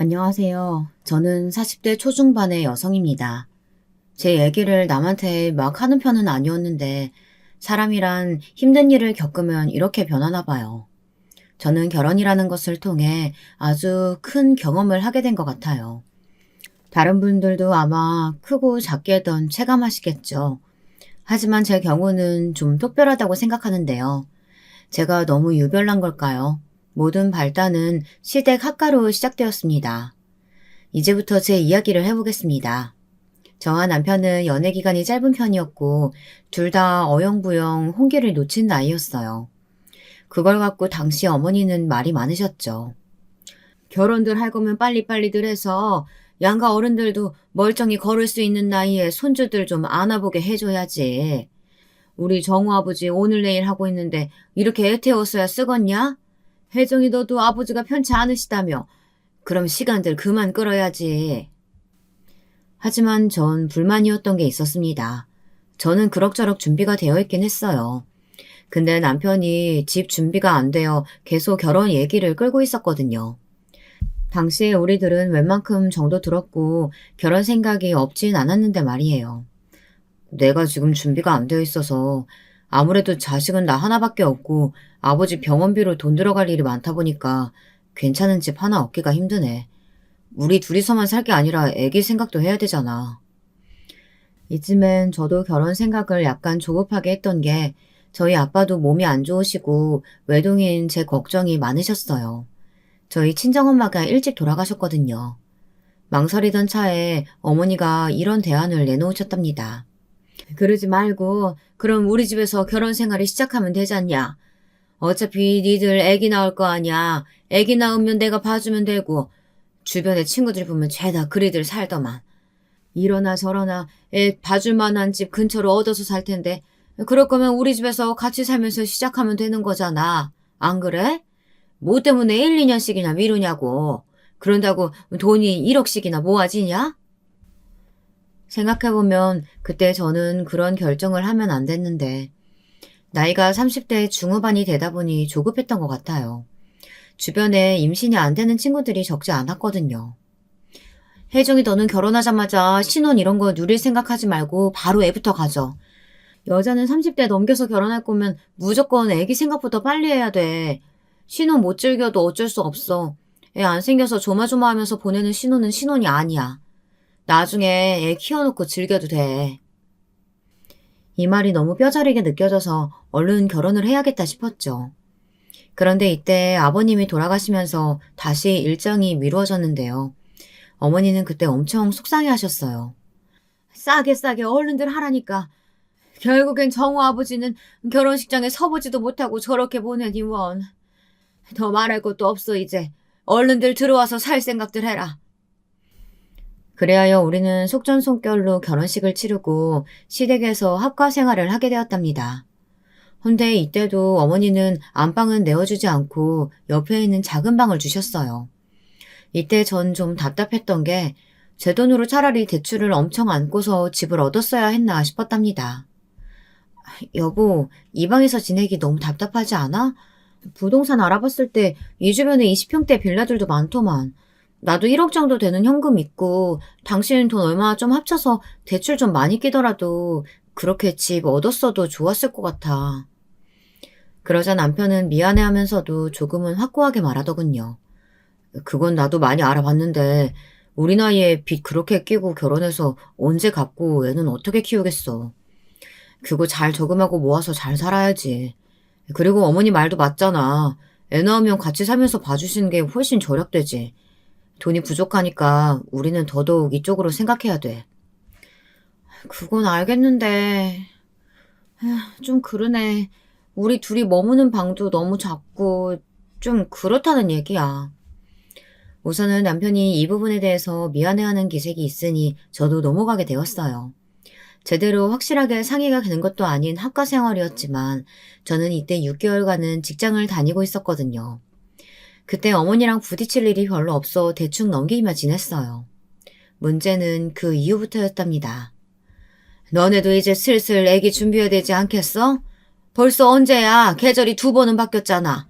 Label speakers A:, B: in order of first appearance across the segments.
A: 안녕하세요. 저는 40대 초중반의 여성입니다. 제 얘기를 남한테 막 하는 편은 아니었는데 사람이란 힘든 일을 겪으면 이렇게 변하나 봐요. 저는 결혼이라는 것을 통해 아주 큰 경험을 하게 된 것 같아요. 다른 분들도 아마 크고 작게든 체감하시겠죠. 하지만 제 경우는 좀 특별하다고 생각하는데요. 제가 너무 유별난 걸까요? 모든 발단은 시댁 학가로 시작되었습니다. 이제부터 제 이야기를 해보겠습니다. 저와 남편은 연애 기간이 짧은 편이었고 둘 다 어영부영 홍기를 놓친 나이였어요. 그걸 갖고 당시 어머니는 말이 많으셨죠. 결혼들 할 거면 빨리빨리들 해서 양가 어른들도 멀쩡히 걸을 수 있는 나이에 손주들 좀 안아보게 해줘야지. 우리 정우 아버지 오늘 내일 하고 있는데 이렇게 애 태웠어야 쓰겄냐? 혜정이 너도 아버지가 편치 않으시다며. 그럼 시간들 그만 끌어야지. 하지만 전 불만이었던 게 있었습니다. 저는 그럭저럭 준비가 되어 있긴 했어요. 근데 남편이 집 준비가 안 되어 계속 결혼 얘기를 끌고 있었거든요. 당시에 우리들은 웬만큼 정도 들었고 결혼 생각이 없진 않았는데 말이에요. 내가 지금 준비가 안 되어 있어서 아무래도 자식은 나 하나밖에 없고 아버지 병원비로 돈 들어갈 일이 많다 보니까 괜찮은 집 하나 얻기가 힘드네. 우리 둘이서만 살 게 아니라 애기 생각도 해야 되잖아. 이쯤엔 저도 결혼 생각을 약간 조급하게 했던 게 저희 아빠도 몸이 안 좋으시고 외동인 제 걱정이 많으셨어요. 저희 친정엄마가 일찍 돌아가셨거든요. 망설이던 차에 어머니가 이런 대안을 내놓으셨답니다. 그러지 말고 그럼 우리 집에서 결혼 생활을 시작하면 되잖냐. 어차피 니들 애기 낳을 거 아니야. 애기 낳으면 내가 봐주면 되고 주변에 친구들 보면 죄다 그리들 살더만. 이러나 저러나 애 봐줄 만한 집 근처로 얻어서 살 텐데 그럴 거면 우리 집에서 같이 살면서 시작하면 되는 거잖아. 안 그래? 뭐 때문에 1, 2년씩이나 미루냐고. 그런다고 돈이 1억씩이나 모아지냐? 생각해보면 그때 저는 그런 결정을 하면 안 됐는데 나이가 30대 중후반이 되다 보니 조급했던 것 같아요. 주변에 임신이 안 되는 친구들이 적지 않았거든요. 혜정이 너는 결혼하자마자 신혼 이런 거 누릴 생각하지 말고 바로 애부터 가져. 여자는 30대 넘겨서 결혼할 거면 무조건 애기 생각부터 빨리 해야 돼. 신혼 못 즐겨도 어쩔 수 없어. 애 안 생겨서 조마조마하면서 보내는 신혼은 신혼이 아니야. 나중에 애 키워놓고 즐겨도 돼. 이 말이 너무 뼈저리게 느껴져서 얼른 결혼을 해야겠다 싶었죠. 그런데 이때 아버님이 돌아가시면서 다시 일정이 미루어졌는데요. 어머니는 그때 엄청 속상해 하셨어요. 싸게 싸게 얼른들 하라니까. 결국엔 정우 아버지는 결혼식장에 서보지도 못하고 저렇게 보내니 원. 더 말할 것도 없어 이제. 얼른들 들어와서 살 생각들 해라. 그래하여 우리는 속전속결로 결혼식을 치르고 시댁에서 학과 생활을 하게 되었답니다. 헌데 이때도 어머니는 안방은 내어주지 않고 옆에 있는 작은 방을 주셨어요. 이때 전 좀 답답했던 게 제 돈으로 차라리 대출을 엄청 안고서 집을 얻었어야 했나 싶었답니다. 여보, 이 방에서 지내기 너무 답답하지 않아? 부동산 알아봤을 때 이 주변에 20평대 빌라들도 많더만. 나도 1억 정도 되는 현금 있고 당신 돈 얼마 좀 합쳐서 대출 좀 많이 끼더라도 그렇게 집 얻었어도 좋았을 것 같아. 그러자 남편은 미안해하면서도 조금은 확고하게 말하더군요. 그건 나도 많이 알아봤는데 우리 나이에 빚 그렇게 끼고 결혼해서 언제 갚고 애는 어떻게 키우겠어. 그거 잘 저금하고 모아서 잘 살아야지. 그리고 어머니 말도 맞잖아. 애 낳으면 같이 살면서 봐주시는 게 훨씬 절약되지. 돈이 부족하니까 우리는 더더욱 이쪽으로 생각해야 돼. 그건 알겠는데 좀 그러네. 우리 둘이 머무는 방도 너무 작고 좀 그렇다는 얘기야. 우선은 남편이 이 부분에 대해서 미안해하는 기색이 있으니 저도 넘어가게 되었어요. 제대로 확실하게 상의가 된 것도 아닌 학과 생활이었지만 저는 이때 6개월간은 직장을 다니고 있었거든요. 그때 어머니랑 부딪힐 일이 별로 없어 대충 넘기기만 지냈어요. 문제는 그 이후부터였답니다. 너네도 이제 슬슬 애기 준비해야 되지 않겠어? 벌써 언제야? 계절이 2번은 바뀌었잖아.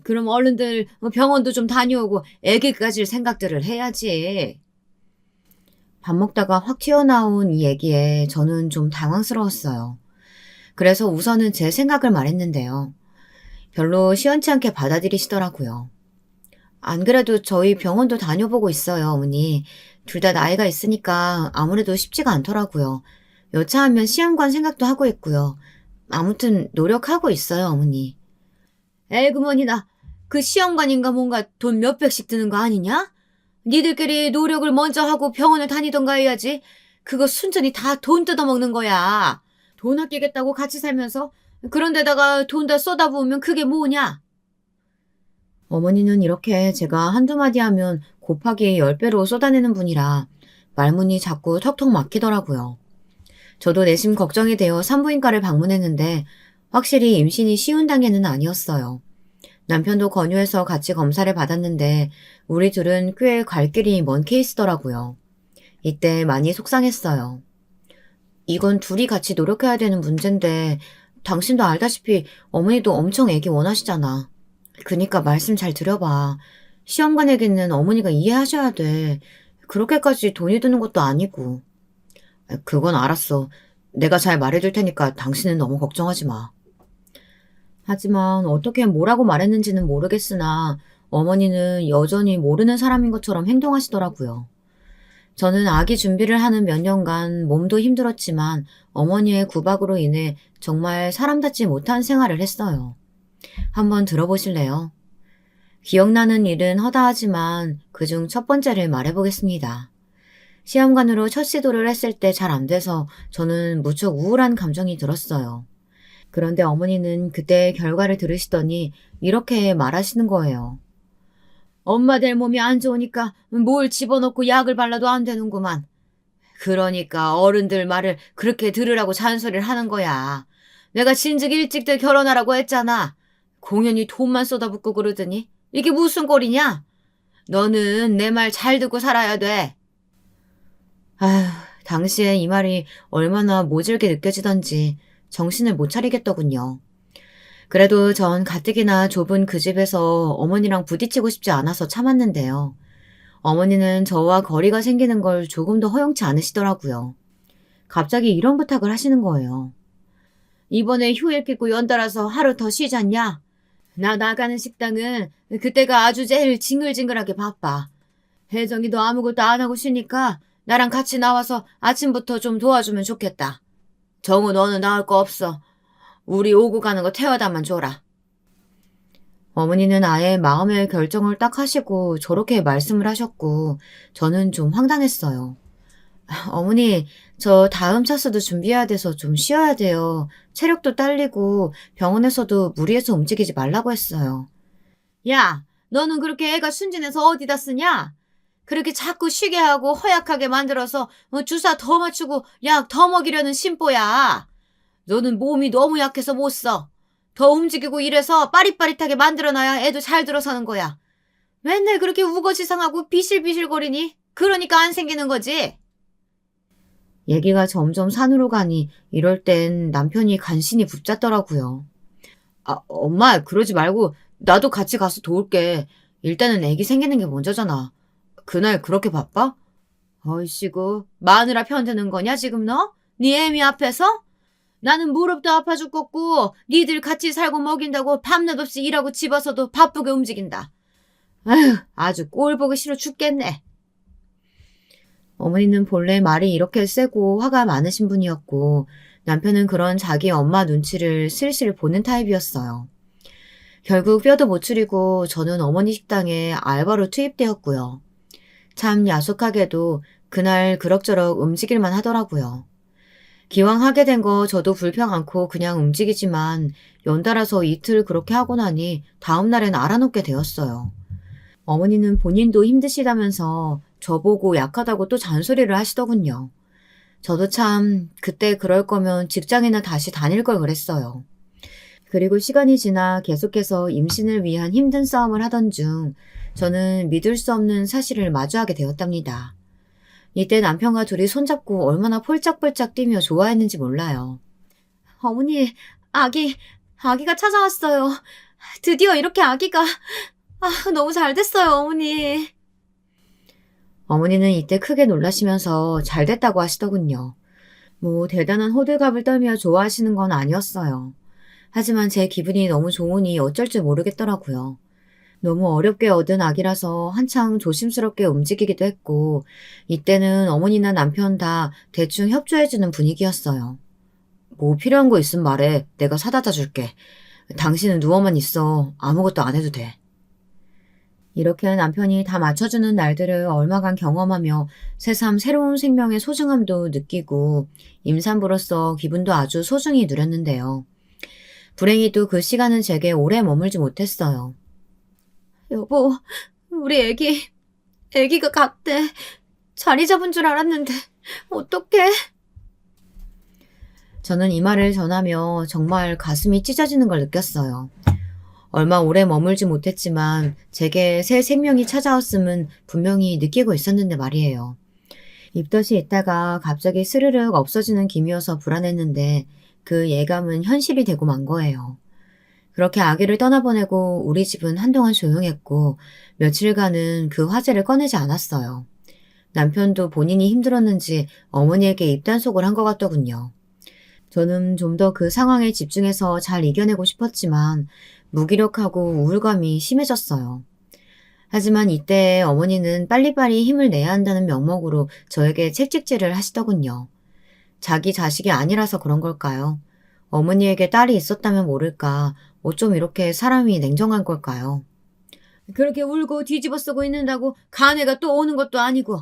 A: 그럼 얼른들 병원도 좀 다녀오고 애기 가질 생각들을 해야지. 밥 먹다가 확 튀어나온 이 얘기에 저는 좀 당황스러웠어요. 그래서 우선은 제 생각을 말했는데요. 별로 시원치 않게 받아들이시더라고요. 안 그래도 저희 병원도 다녀보고 있어요, 어머니. 둘 다 나이가 있으니까 아무래도 쉽지가 않더라고요. 여차하면 시험관 생각도 하고 있고요. 아무튼 노력하고 있어요, 어머니. 에그머니나 그 시험관인가 뭔가 돈 몇백씩 드는 거 아니냐? 니들끼리 노력을 먼저 하고 병원을 다니던가 해야지. 그거 순전히 다 돈 뜯어먹는 거야. 돈 아끼겠다고 같이 살면서 그런 데다가 돈 다 쏟아부으면 그게 뭐냐? 어머니는 이렇게 제가 한두 마디 하면 곱하기 10배로 쏟아내는 분이라 말문이 자꾸 턱턱 막히더라고요. 저도 내심 걱정이 되어 산부인과를 방문했는데 확실히 임신이 쉬운 단계는 아니었어요. 남편도 권유해서 같이 검사를 받았는데 우리 둘은 꽤 갈 길이 먼 케이스더라고요. 이때 많이 속상했어요. 이건 둘이 같이 노력해야 되는 문제인데 당신도 알다시피 어머니도 엄청 애기 원하시잖아. 그니까 말씀 잘 들여봐. 시험관에게는 어머니가 이해하셔야 돼. 그렇게까지 돈이 드는 것도 아니고. 그건 알았어. 내가 잘 말해줄 테니까 당신은 너무 걱정하지 마. 하지만 어떻게 뭐라고 말했는지는 모르겠으나 어머니는 여전히 모르는 사람인 것처럼 행동하시더라고요. 저는 아기 준비를 하는 몇 년간 몸도 힘들었지만 어머니의 구박으로 인해 정말 사람답지 못한 생활을 했어요. 한번 들어보실래요? 기억나는 일은 허다하지만 그중 첫 번째를 말해보겠습니다. 시험관으로 첫 시도를 했을 때 잘 안 돼서 저는 무척 우울한 감정이 들었어요. 그런데 어머니는 그때 결과를 들으시더니 이렇게 말하시는 거예요. 엄마 될 몸이 안 좋으니까 뭘 집어넣고 약을 발라도 안 되는구만. 그러니까 어른들 말을 그렇게 들으라고 잔소리를 하는 거야. 내가 진즉 일찍들 결혼하라고 했잖아. 공연히 돈만 쏟아붓고 그러더니 이게 무슨 꼴이냐? 너는 내 말 잘 듣고 살아야 돼. 아휴, 당시에 이 말이 얼마나 모질게 느껴지던지 정신을 못 차리겠더군요. 그래도 전 가뜩이나 좁은 그 집에서 어머니랑 부딪히고 싶지 않아서 참았는데요. 어머니는 저와 거리가 생기는 걸 조금도 허용치 않으시더라고요. 갑자기 이런 부탁을 하시는 거예요. 이번에 휴일 끼고 연달아서 하루 더 쉬잖냐? 나 나가는 식당은 그때가 아주 제일 징글징글하게 바빠. 혜정이 도 아무것도 안 하고 쉬니까 나랑 같이 나와서 아침부터 좀 도와주면 좋겠다. 정우 너는 나올 거 없어. 우리 오고 가는 거 태워다만 줘라. 어머니는 아예 마음의 결정을 딱 하시고 저렇게 말씀을 하셨고 저는 좀 황당했어요. 어머니, 저 다음 차수도 준비해야 돼서 좀 쉬어야 돼요. 체력도 딸리고 병원에서도 무리해서 움직이지 말라고 했어요. 야, 너는 그렇게 애가 순진해서 어디다 쓰냐? 그렇게 자꾸 쉬게 하고 허약하게 만들어서 주사 더 맞추고 약 더 먹이려는 심보야. 너는 몸이 너무 약해서 못 써. 더 움직이고 이래서 빠릿빠릿하게 만들어놔야 애도 잘 들어서는 거야. 맨날 그렇게 우거지상하고 비실비실거리니? 그러니까 안 생기는 거지. 얘기가 점점 산으로 가니 이럴 땐 남편이 간신히 붙잡더라고요. 아, 엄마, 그러지 말고 나도 같이 가서 도울게. 일단은 애기 생기는 게 먼저잖아. 그날 그렇게 바빠? 어이씨구, 마누라 편드는 거냐 지금 너? 네 애미 앞에서? 나는 무릎도 아파 죽겠고 니들 같이 살고 먹인다고 밤낮 없이 일하고 집어서도 바쁘게 움직인다. 아휴, 아주 꼴 보기 싫어 죽겠네. 어머니는 본래 말이 이렇게 세고 화가 많으신 분이었고 남편은 그런 자기 엄마 눈치를 슬슬 보는 타입이었어요. 결국 뼈도 못 추리고 저는 어머니 식당에 알바로 투입되었고요. 참 야속하게도 그날 그럭저럭 움직일만 하더라고요. 기왕 하게 된 거 저도 불평 않고 그냥 움직이지만 연달아서 이틀 그렇게 하고 나니 다음 날엔 알아놓게 되었어요. 어머니는 본인도 힘드시다면서 저보고 약하다고 또 잔소리를 하시더군요. 저도 참 그때 그럴 거면 직장이나 다시 다닐 걸 그랬어요. 그리고 시간이 지나 계속해서 임신을 위한 힘든 싸움을 하던 중 저는 믿을 수 없는 사실을 마주하게 되었답니다. 이때 남편과 둘이 손잡고 얼마나 폴짝폴짝 뛰며 좋아했는지 몰라요. 어머니, 아기가 찾아왔어요. 드디어 이렇게 아기가, 너무 잘 됐어요, 어머니. 어머니는 이때 크게 놀라시면서 잘 됐다고 하시더군요. 뭐 대단한 호들갑을 떨며 좋아하시는 건 아니었어요. 하지만 제 기분이 너무 좋으니 어쩔 줄 모르겠더라고요. 너무 어렵게 얻은 아기라서 한창 조심스럽게 움직이기도 했고, 이때는 어머니나 남편 다 대충 협조해주는 분위기였어요. 뭐 필요한 거 있으면 말해. 내가 사다 줄게. 당신은 누워만 있어. 아무것도 안 해도 돼. 이렇게 남편이 다 맞춰주는 날들을 얼마간 경험하며 새삼 새로운 생명의 소중함도 느끼고 임산부로서 기분도 아주 소중히 누렸는데요. 불행히도 그 시간은 제게 오래 머물지 못했어요. 여보, 우리 애기가 갔대. 자리 잡은 줄 알았는데 어떡해? 저는 이 말을 전하며 정말 가슴이 찢어지는 걸 느꼈어요. 얼마 오래 머물지 못했지만 제게 새 생명이 찾아왔음은 분명히 느끼고 있었는데 말이에요. 입덧이 있다가 갑자기 스르륵 없어지는 김이어서 불안했는데 그 예감은 현실이 되고 만 거예요. 그렇게 아기를 떠나보내고 우리 집은 한동안 조용했고 며칠간은 그 화제를 꺼내지 않았어요. 남편도 본인이 힘들었는지 어머니에게 입단속을 한 것 같더군요. 저는 좀 더 그 상황에 집중해서 잘 이겨내고 싶었지만 무기력하고 우울감이 심해졌어요. 하지만 이때 어머니는 빨리빨리 힘을 내야 한다는 명목으로 저에게 채찍질을 하시더군요. 자기 자식이 아니라서 그런 걸까요? 어머니에게 딸이 있었다면 모를까 어쩜 이렇게 사람이 냉정한 걸까요? 그렇게 울고 뒤집어 쓰고 있는다고 간애가 또 오는 것도 아니고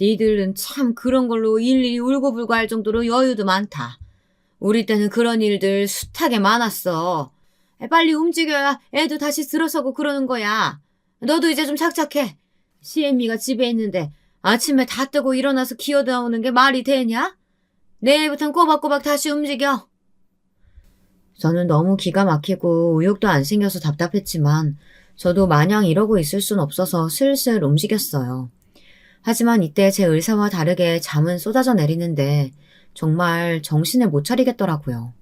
A: 니들은 참 그런 걸로 일일이 울고불고 할 정도로 여유도 많다. 우리 때는 그런 일들 숱하게 많았어. 빨리 움직여야 애도 다시 들어서고 그러는 거야. 너도 이제 좀 착착해. 시애미가 집에 있는데 아침에 다 뜨고 일어나서 기어나오는 게 말이 되냐? 내일부턴 꼬박꼬박 다시 움직여. 저는 너무 기가 막히고 의욕도 안 생겨서 답답했지만 저도 마냥 이러고 있을 순 없어서 슬슬 움직였어요. 하지만 이때 제 의사와 다르게 잠은 쏟아져 내리는데 정말 정신을 못 차리겠더라고요.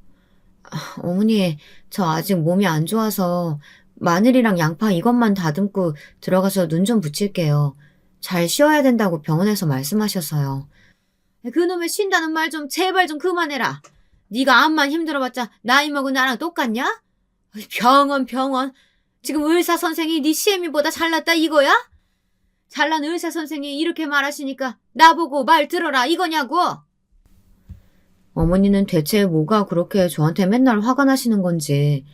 A: 어머니, 저 아직 몸이 안 좋아서 마늘이랑 양파 이것만 다듬고 들어가서 눈 좀 붙일게요. 잘 쉬어야 된다고 병원에서 말씀하셔서요. 그놈의 쉰다는 말 좀 제발 좀 그만해라. 네가 암만 힘들어봤자 나이 먹은 나랑 똑같냐? 병원. 지금 의사 선생이 네 시애미보다 잘났다 이거야? 잘난 의사 선생이 이렇게 말하시니까 나보고 말 들어라 이거냐고? 어머니는 대체 뭐가 그렇게 저한테 맨날 화가 나시는 건지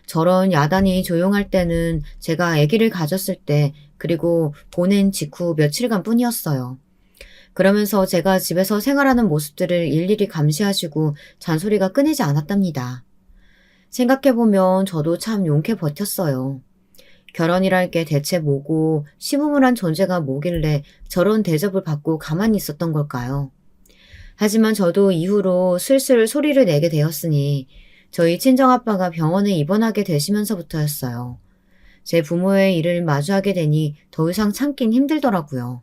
A: 저런 야단이 조용할 때는 제가 아기를 가졌을 때 그리고 보낸 직후 며칠간 뿐이었어요. 그러면서 제가 집에서 생활하는 모습들을 일일이 감시하시고 잔소리가 끊이지 않았답니다. 생각해보면 저도 참 용케 버텼어요. 결혼이랄 게 대체 뭐고 시부모란 존재가 뭐길래 저런 대접을 받고 가만히 있었던 걸까요? 하지만 저도 이후로 슬슬 소리를 내게 되었으니 저희 친정아빠가 병원에 입원하게 되시면서부터였어요. 제 부모의 일을 마주하게 되니 더 이상 참긴 힘들더라고요.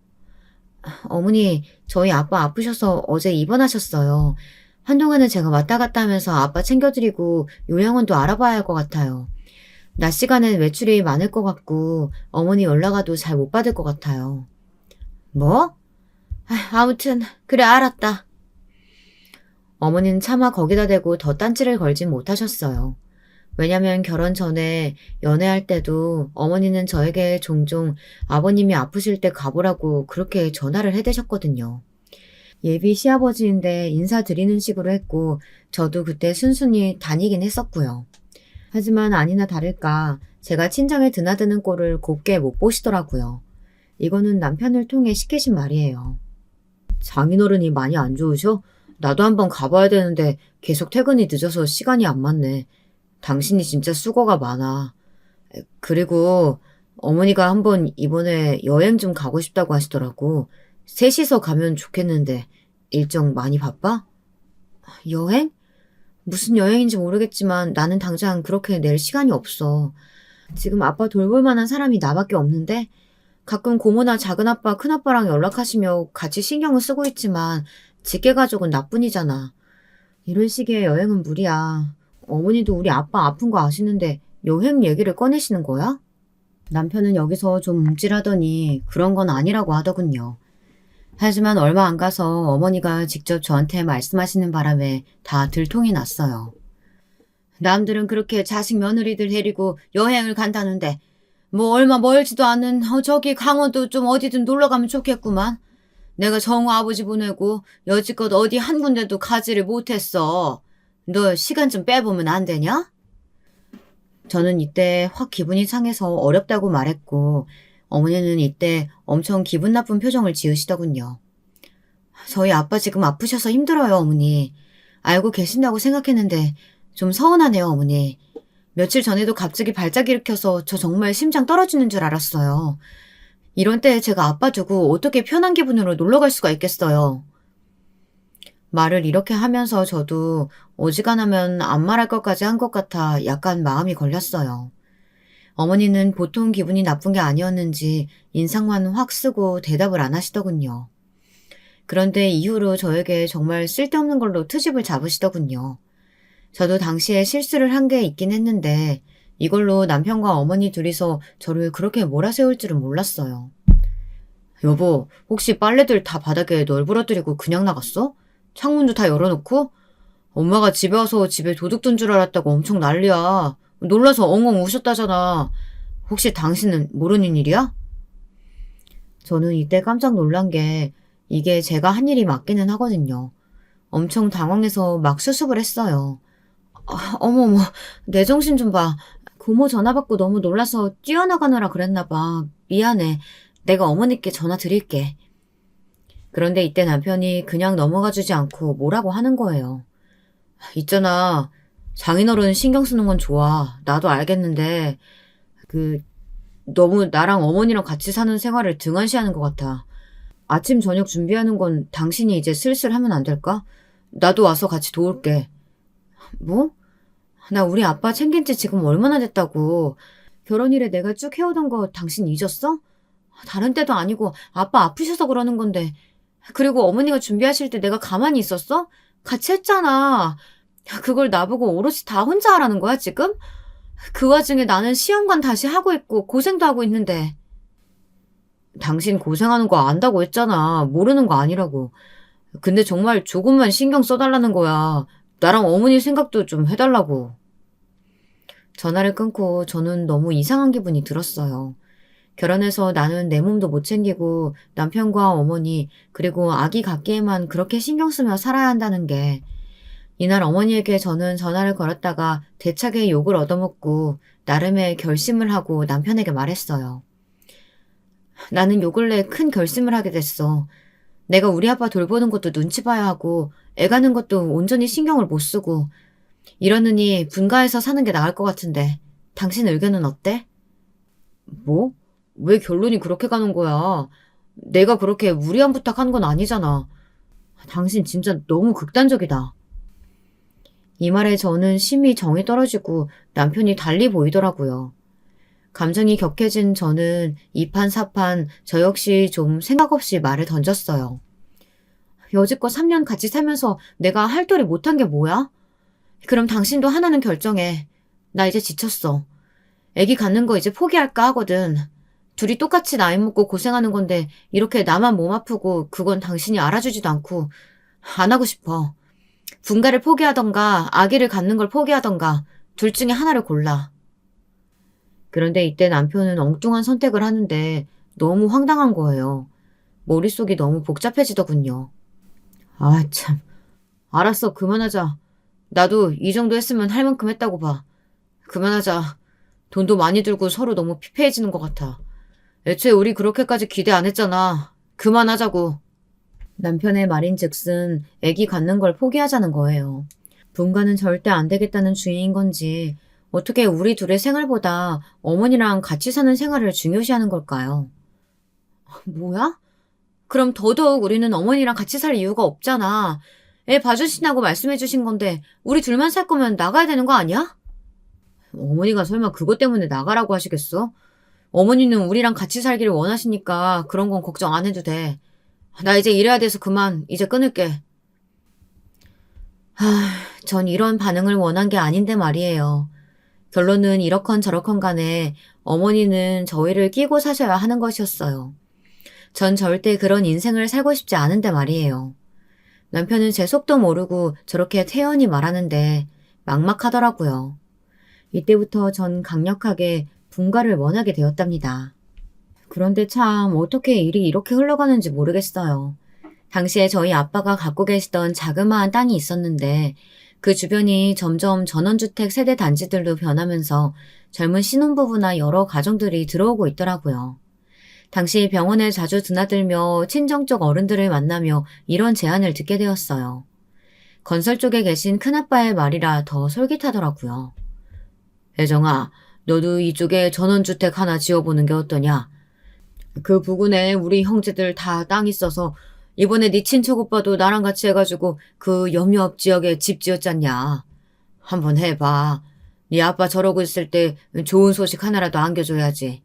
A: 어머니, 저희 아빠 아프셔서 어제 입원하셨어요. 한동안은 제가 왔다 갔다 하면서 아빠 챙겨드리고 요양원도 알아봐야 할 것 같아요. 낮 시간엔 외출이 많을 것 같고 어머니 연락 와도 잘 못 받을 것 같아요. 뭐? 아무튼 그래 알았다. 어머니는 차마 거기다 대고 더 딴지를 걸진 못하셨어요. 왜냐면 결혼 전에 연애할 때도 어머니는 저에게 종종 아버님이 아프실 때 가보라고 그렇게 전화를 해대셨거든요. 예비 시아버지인데 인사드리는 식으로 했고 저도 그때 순순히 다니긴 했었고요. 하지만 아니나 다를까 제가 친정에 드나드는 꼴을 곱게 못 보시더라고요. 이거는 남편을 통해 시키신 말이에요. 장인어른이 많이 안 좋으셔? 나도 한번 가봐야 되는데 계속 퇴근이 늦어서 시간이 안 맞네. 당신이 진짜 수고가 많아. 그리고 어머니가 한번 이번에 여행 좀 가고 싶다고 하시더라고. 셋이서 가면 좋겠는데 일정 많이 바빠? 여행? 무슨 여행인지 모르겠지만 나는 당장 그렇게 낼 시간이 없어. 지금 아빠 돌볼 만한 사람이 나밖에 없는데 가끔 고모나 작은아빠, 큰아빠랑 연락하시며 같이 신경을 쓰고 있지만 직계가족은 나뿐이잖아. 이런 식의 여행은 무리야. 어머니도 우리 아빠 아픈 거 아시는데 여행 얘기를 꺼내시는 거야? 남편은 여기서 좀 움찔하더니 그런 건 아니라고 하더군요. 하지만 얼마 안 가서 어머니가 직접 저한테 말씀하시는 바람에 다 들통이 났어요. 남들은 그렇게 자식 며느리들 데리고 여행을 간다는데 뭐 얼마 멀지도 않은 저기 강원도 좀 어디든 놀러 가면 좋겠구만. 내가 정우 아버지 보내고 여지껏 어디 한 군데도 가지를 못했어. 너 시간 좀 빼보면 안 되냐? 저는 이때 확 기분이 상해서 어렵다고 말했고 어머니는 이때 엄청 기분 나쁜 표정을 지으시더군요. 저희 아빠 지금 아프셔서 힘들어요, 어머니. 알고 계신다고 생각했는데 좀 서운하네요, 어머니. 며칠 전에도 갑자기 발작 일으켜서 저 정말 심장 떨어지는 줄 알았어요. 이런 때에 제가 아빠 두고 어떻게 편한 기분으로 놀러 갈 수가 있겠어요. 말을 이렇게 하면서 저도 어지간하면 안 말할 것까지 한 것 같아 약간 마음이 걸렸어요. 어머니는 보통 기분이 나쁜 게 아니었는지 인상만 확 쓰고 대답을 안 하시더군요. 그런데 이후로 저에게 정말 쓸데없는 걸로 트집을 잡으시더군요. 저도 당시에 실수를 한 게 있긴 했는데 이걸로 남편과 어머니 둘이서 저를 그렇게 몰아세울 줄은 몰랐어요. 여보, 혹시 빨래들 다 바닥에 널브러뜨리고 그냥 나갔어? 창문도 다 열어놓고? 엄마가 집에 와서 집에 도둑 든 줄 알았다고 엄청 난리야. 놀라서 엉엉 우셨다잖아. 혹시 당신은 모르는 일이야? 저는 이때 깜짝 놀란 게 이게 제가 한 일이 맞기는 하거든요. 엄청 당황해서 막 수습을 했어요. 어머머, 내 정신 좀 봐. 고모 전화 받고 너무 놀라서 뛰어나가느라 그랬나 봐. 미안해. 내가 어머니께 전화 드릴게. 그런데 이때 남편이 그냥 넘어가 주지 않고 뭐라고 하는 거예요. 있잖아. 장인어른 신경 쓰는 건 좋아. 나도 알겠는데 너무 나랑 어머니랑 같이 사는 생활을 등한시하는 것 같아. 아침 저녁 준비하는 건 당신이 이제 슬슬 하면 안 될까? 나도 와서 같이 도울게. 뭐? 나 우리 아빠 챙긴 지 지금 얼마나 됐다고. 결혼일에 내가 쭉 해오던 거 당신 잊었어? 다른 때도 아니고 아빠 아프셔서 그러는 건데. 그리고 어머니가 준비하실 때 내가 가만히 있었어? 같이 했잖아. 그걸 나보고 오롯이 다 혼자 하라는 거야, 지금? 그 와중에 나는 시험관 다시 하고 있고 고생도 하고 있는데. 당신 고생하는 거 안다고 했잖아. 모르는 거 아니라고. 근데 정말 조금만 신경 써달라는 거야. 나랑 어머니 생각도 좀 해달라고. 전화를 끊고 저는 너무 이상한 기분이 들었어요. 결혼해서 나는 내 몸도 못 챙기고 남편과 어머니 그리고 아기 갖기에만 그렇게 신경 쓰며 살아야 한다는 게 이날 어머니에게 저는 전화를 걸었다가 대차게 욕을 얻어먹고 나름의 결심을 하고 남편에게 말했어요. 나는 요 근래 큰 결심을 하게 됐어. 내가 우리 아빠 돌보는 것도 눈치 봐야 하고 애 가는 것도 온전히 신경을 못 쓰고 이러느니 분가해서 사는 게 나을 것 같은데 당신 의견은 어때? 뭐? 왜 결론이 그렇게 가는 거야? 내가 그렇게 무리한 부탁한 건 아니잖아. 당신 진짜 너무 극단적이다. 이 말에 저는 심히 정이 떨어지고 남편이 달리 보이더라고요. 감정이 격해진 저는 이판사판 저 역시 좀 생각 없이 말을 던졌어요. 여지껏 3년 같이 살면서 내가 할 도리 못한 게 뭐야? 그럼 당신도 하나는 결정해. 나 이제 지쳤어. 애기 갖는 거 이제 포기할까 하거든. 둘이 똑같이 나이 먹고 고생하는 건데 이렇게 나만 몸 아프고 그건 당신이 알아주지도 않고 안 하고 싶어. 분가를 포기하던가 아기를 갖는 걸 포기하던가 둘 중에 하나를 골라. 그런데 이때 남편은 엉뚱한 선택을 하는데 너무 황당한 거예요. 머릿속이 너무 복잡해지더군요. 아, 참. 알았어, 그만하자. 나도 이 정도 했으면 할 만큼 했다고 봐. 그만하자. 돈도 많이 들고 서로 너무 피폐해지는 것 같아. 애초에 우리 그렇게까지 기대 안 했잖아. 그만하자고. 남편의 말인즉슨 애기 갖는 걸 포기하자는 거예요. 분가는 절대 안 되겠다는 주의인 건지 어떻게 우리 둘의 생활보다 어머니랑 같이 사는 생활을 중요시하는 걸까요? 뭐야? 그럼 더더욱 우리는 어머니랑 같이 살 이유가 없잖아. 애 봐주신다고 말씀해 주신 건데 우리 둘만 살 거면 나가야 되는 거 아니야? 어머니가 설마 그것 때문에 나가라고 하시겠어? 어머니는 우리랑 같이 살기를 원하시니까 그런 건 걱정 안 해도 돼. 나 이제 일해야 돼서 그만, 이제 끊을게. 전 이런 반응을 원한 게 아닌데 말이에요. 결론은 이러컨 저러컨 간에 어머니는 저희를 끼고 사셔야 하는 것이었어요. 전 절대 그런 인생을 살고 싶지 않은데 말이에요. 남편은 제 속도 모르고 저렇게 태연히 말하는데 막막하더라고요. 이때부터 전 강력하게 분가를 원하게 되었답니다. 그런데 참 어떻게 일이 이렇게 흘러가는지 모르겠어요. 당시에 저희 아빠가 갖고 계시던 자그마한 땅이 있었는데 그 주변이 점점 전원주택 세대 단지들로 변하면서 젊은 신혼부부나 여러 가정들이 들어오고 있더라고요. 당시 병원에 자주 드나들며 친정쪽 어른들을 만나며 이런 제안을 듣게 되었어요. 건설 쪽에 계신 큰아빠의 말이라 더 솔깃하더라고요. 혜정아, 너도 이쪽에 전원주택 하나 지어보는 게 어떠냐? 그 부근에 우리 형제들 다 땅 있어서 이번에 네 친척 오빠도 나랑 같이 해가지고 그 염려업 지역에 집 지었잖냐. 한번 해봐. 네 아빠 저러고 있을 때 좋은 소식 하나라도 안겨줘야지.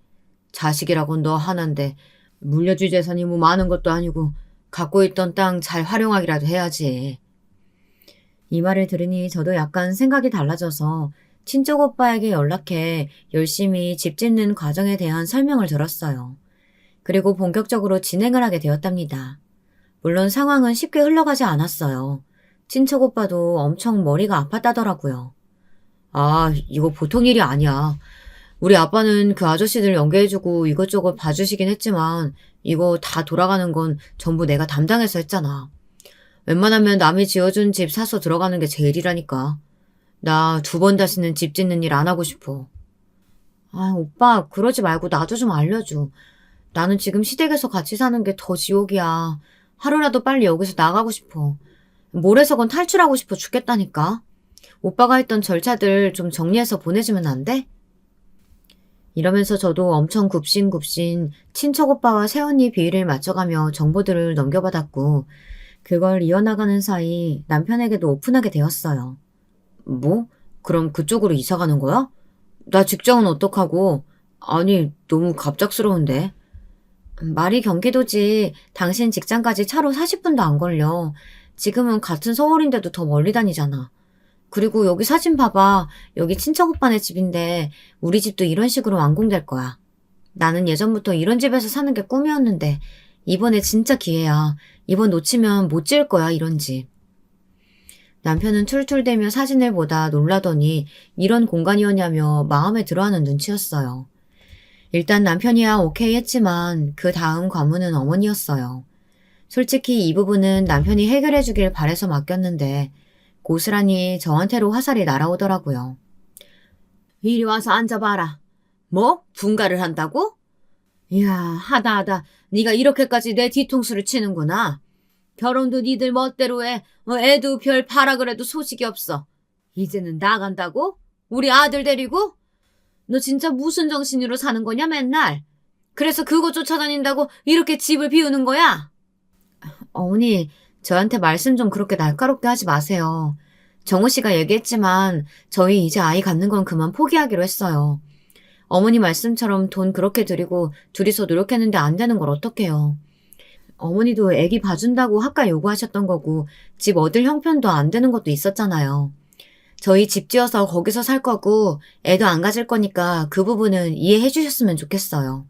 A: 자식이라곤 너 하나인데 물려줄 재산이 뭐 많은 것도 아니고 갖고 있던 땅 잘 활용하기라도 해야지. 이 말을 들으니 저도 약간 생각이 달라져서 친척 오빠에게 연락해 열심히 집 짓는 과정에 대한 설명을 들었어요. 그리고 본격적으로 진행을 하게 되었답니다. 물론 상황은 쉽게 흘러가지 않았어요. 친척 오빠도 엄청 머리가 아팠다더라고요. 아, 이거 보통 일이 아니야. 우리 아빠는 그 아저씨들 연계해주고 이것저것 봐주시긴 했지만 이거 다 돌아가는 건 전부 내가 담당해서 했잖아. 웬만하면 남이 지어준 집 사서 들어가는 게 제일이라니까. 나 2번 다시는 집 짓는 일 안 하고 싶어. 아, 오빠 그러지 말고 나도 좀 알려줘. 나는 지금 시댁에서 같이 사는 게 더 지옥이야. 하루라도 빨리 여기서 나가고 싶어. 모래석은 탈출하고 싶어 죽겠다니까. 오빠가 했던 절차들 좀 정리해서 보내주면 안 돼? 이러면서 저도 엄청 굽신굽신 친척 오빠와 새언니 비위를 맞춰가며 정보들을 넘겨받았고 그걸 이어나가는 사이 남편에게도 오픈하게 되었어요. 뭐? 그럼 그쪽으로 이사 가는 거야? 나 직장은 어떡하고? 아니, 너무 갑작스러운데. 말이 경기도지 당신 직장까지 차로 40분도 안 걸려. 지금은 같은 서울인데도 더 멀리 다니잖아. 그리고 여기 사진 봐봐. 여기 친척 오빠네 집인데 우리 집도 이런 식으로 완공될 거야. 나는 예전부터 이런 집에서 사는 게 꿈이었는데 이번에 진짜 기회야. 이번 놓치면 못 지을 거야, 이런 집. 남편은 툴툴대며 사진을 보다 놀라더니 이런 공간이었냐며 마음에 들어하는 눈치였어요. 일단 남편이야 오케이 했지만 그 다음 관문은 어머니였어요. 솔직히 이 부분은 남편이 해결해 주길 바래서 맡겼는데 고스란히 저한테로 화살이 날아오더라고요. 이리 와서 앉아봐라. 뭐? 분가를 한다고? 이야, 하다 네가 이렇게까지 내 뒤통수를 치는구나. 결혼도 니들 멋대로 해. 애도 별 봐라 그래도 소식이 없어. 이제는 나간다고? 우리 아들 데리고? 너 진짜 무슨 정신으로 사는 거냐 맨날? 그래서 그거 쫓아다닌다고 이렇게 집을 비우는 거야? 어머니, 저한테 말씀 좀 그렇게 날카롭게 하지 마세요. 정우 씨가 얘기했지만 저희 이제 아이 갖는 건 그만 포기하기로 했어요. 어머니 말씀처럼 돈 그렇게 들이고 둘이서 노력했는데 안 되는 걸 어떡해요. 어머니도 애기 봐준다고 학가 요구하셨던 거고 집 얻을 형편도 안 되는 것도 있었잖아요. 저희 집 지어서 거기서 살 거고 애도 안 가질 거니까 그 부분은 이해해 주셨으면 좋겠어요.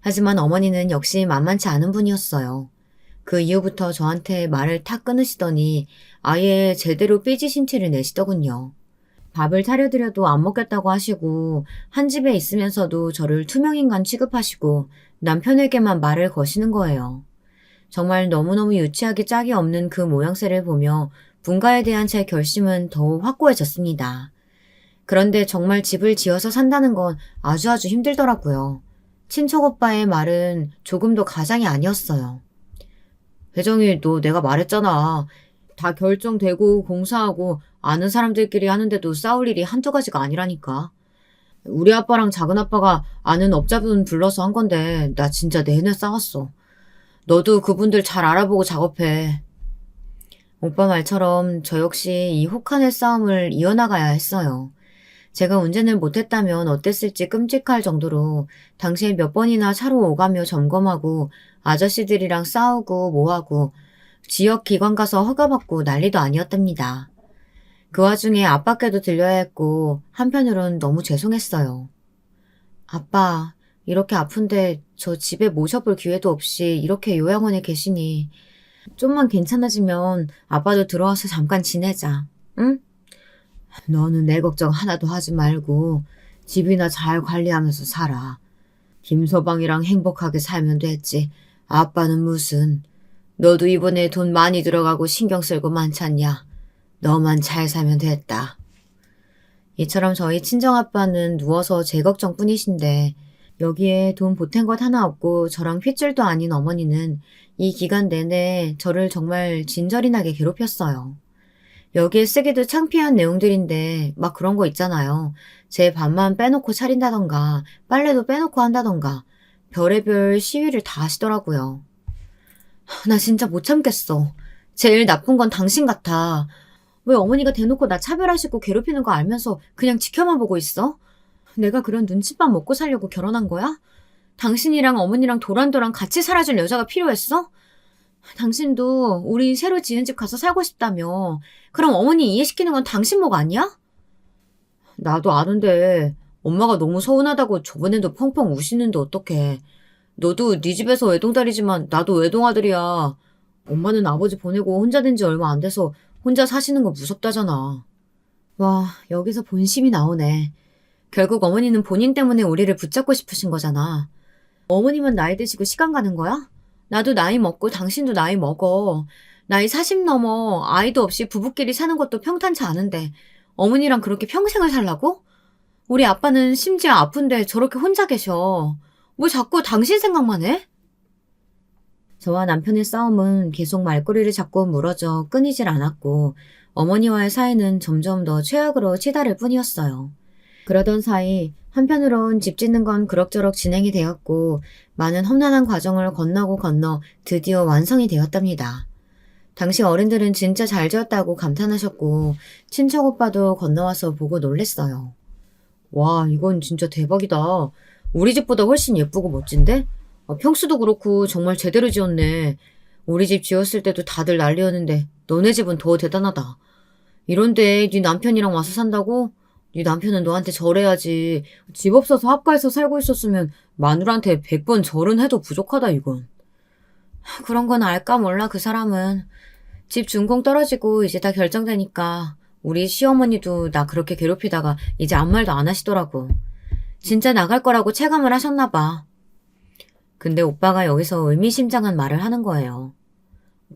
A: 하지만 어머니는 역시 만만치 않은 분이었어요. 그 이후부터 저한테 말을 탁 끊으시더니 아예 제대로 삐지신 티를 내시더군요. 밥을 차려드려도 안 먹겠다고 하시고 한 집에 있으면서도 저를 투명인간 취급하시고 남편에게만 말을 거시는 거예요. 정말 너무너무 유치하기 짝이 없는 그 모양새를 보며 분가에 대한 제 결심은 더욱 확고해졌습니다. 그런데 정말 집을 지어서 산다는 건 아주 힘들더라고요. 친척 오빠의 말은 조금도 가장이 아니었어요. 혜정이, 너 내가 말했잖아. 다 결정되고 공사하고 아는 사람들끼리 하는데도 싸울 일이 한두 가지가 아니라니까. 우리 아빠랑 작은 아빠가 아는 업자분 불러서 한 건데 나 진짜 내내 싸웠어. 너도 그분들 잘 알아보고 작업해. 오빠 말처럼 저 역시 이 혹한의 싸움을 이어나가야 했어요. 제가 운전을 못했다면 어땠을지 끔찍할 정도로 당시에 몇 번이나 차로 오가며 점검하고 아저씨들이랑 싸우고 뭐하고 지역 기관 가서 허가받고 난리도 아니었답니다. 그 와중에 아빠께도 들려야 했고 한편으론 너무 죄송했어요. 아빠, 이렇게 아픈데 저 집에 모셔볼 기회도 없이 이렇게 요양원에 계시니 좀만 괜찮아지면 아빠도 들어와서 잠깐 지내자. 응? 너는 내 걱정 하나도 하지 말고 집이나 잘 관리하면서 살아. 김서방이랑 행복하게 살면 됐지. 아빠는 무슨. 너도 이번에 돈 많이 들어가고 신경 쓸고 많잖냐. 너만 잘 살면 됐다. 이처럼 저희 친정아빠는 누워서 제 걱정뿐이신데 여기에 돈 보탠 것 하나 없고 저랑 핏줄도 아닌 어머니는 이 기간 내내 저를 정말 진저리나게 괴롭혔어요. 여기에 쓰기도 창피한 내용들인데 막 그런 거 있잖아요. 제 밥만 빼놓고 차린다던가 빨래도 빼놓고 한다던가 별의별 시위를 다 하시더라고요. 나 진짜 못 참겠어. 제일 나쁜 건 당신 같아. 왜 어머니가 대놓고 나 차별하시고 괴롭히는 거 알면서 그냥 지켜만 보고 있어? 내가 그런 눈칫밥 먹고 살려고 결혼한 거야? 당신이랑 어머니랑 도란도란 같이 살아줄 여자가 필요했어? 당신도 우리 새로 지은 집 가서 살고 싶다며. 그럼 어머니 이해시키는 건 당신 목 아니야? 나도 아는데 엄마가 너무 서운하다고 저번에도 펑펑 우시는데 어떡해. 너도 네 집에서 외동딸이지만 나도 외동아들이야. 엄마는 아버지 보내고 혼자 된 지 얼마 안 돼서 혼자 사시는 거 무섭다잖아. 와, 여기서 본심이 나오네. 결국 어머니는 본인 때문에 우리를 붙잡고 싶으신 거잖아. 어머님은 나이 드시고 시간 가는 거야? 나도 나이 먹고 당신도 나이 먹어. 나이 40 넘어 아이도 없이 부부끼리 사는 것도 평탄치 않은데 어머니랑 그렇게 평생을 살라고? 우리 아빠는 심지어 아픈데 저렇게 혼자 계셔. 뭐 자꾸 당신 생각만 해? 저와 남편의 싸움은 계속 말꼬리를 잡고 물어져 끊이질 않았고 어머니와의 사이는 점점 더 최악으로 치달을 뿐이었어요. 그러던 사이 한편으론 집 짓는 건 그럭저럭 진행이 되었고 많은 험난한 과정을 건너고 건너 드디어 완성이 되었답니다. 당시 어른들은 진짜 잘 지었다고 감탄하셨고 친척 오빠도 건너와서 보고 놀랬어요. 와, 이건 진짜 대박이다. 우리 집보다 훨씬 예쁘고 멋진데? 평수도 그렇고 정말 제대로 지었네. 우리 집 지었을 때도 다들 난리였는데 너네 집은 더 대단하다. 이런데 네 남편이랑 와서 산다고? 네 남편은 너한테 절해야지. 집 없어서 합가해서 살고 있었으면 마누라한테 100번 절은 해도 부족하다 이건. 그런 건 알까 몰라 그 사람은. 집 준공 떨어지고 이제 다 결정되니까 우리 시어머니도 나 그렇게 괴롭히다가 이제 아무 말도 안 하시더라고. 진짜 나갈 거라고 체감을 하셨나 봐. 근데 오빠가 여기서 의미심장한 말을 하는 거예요.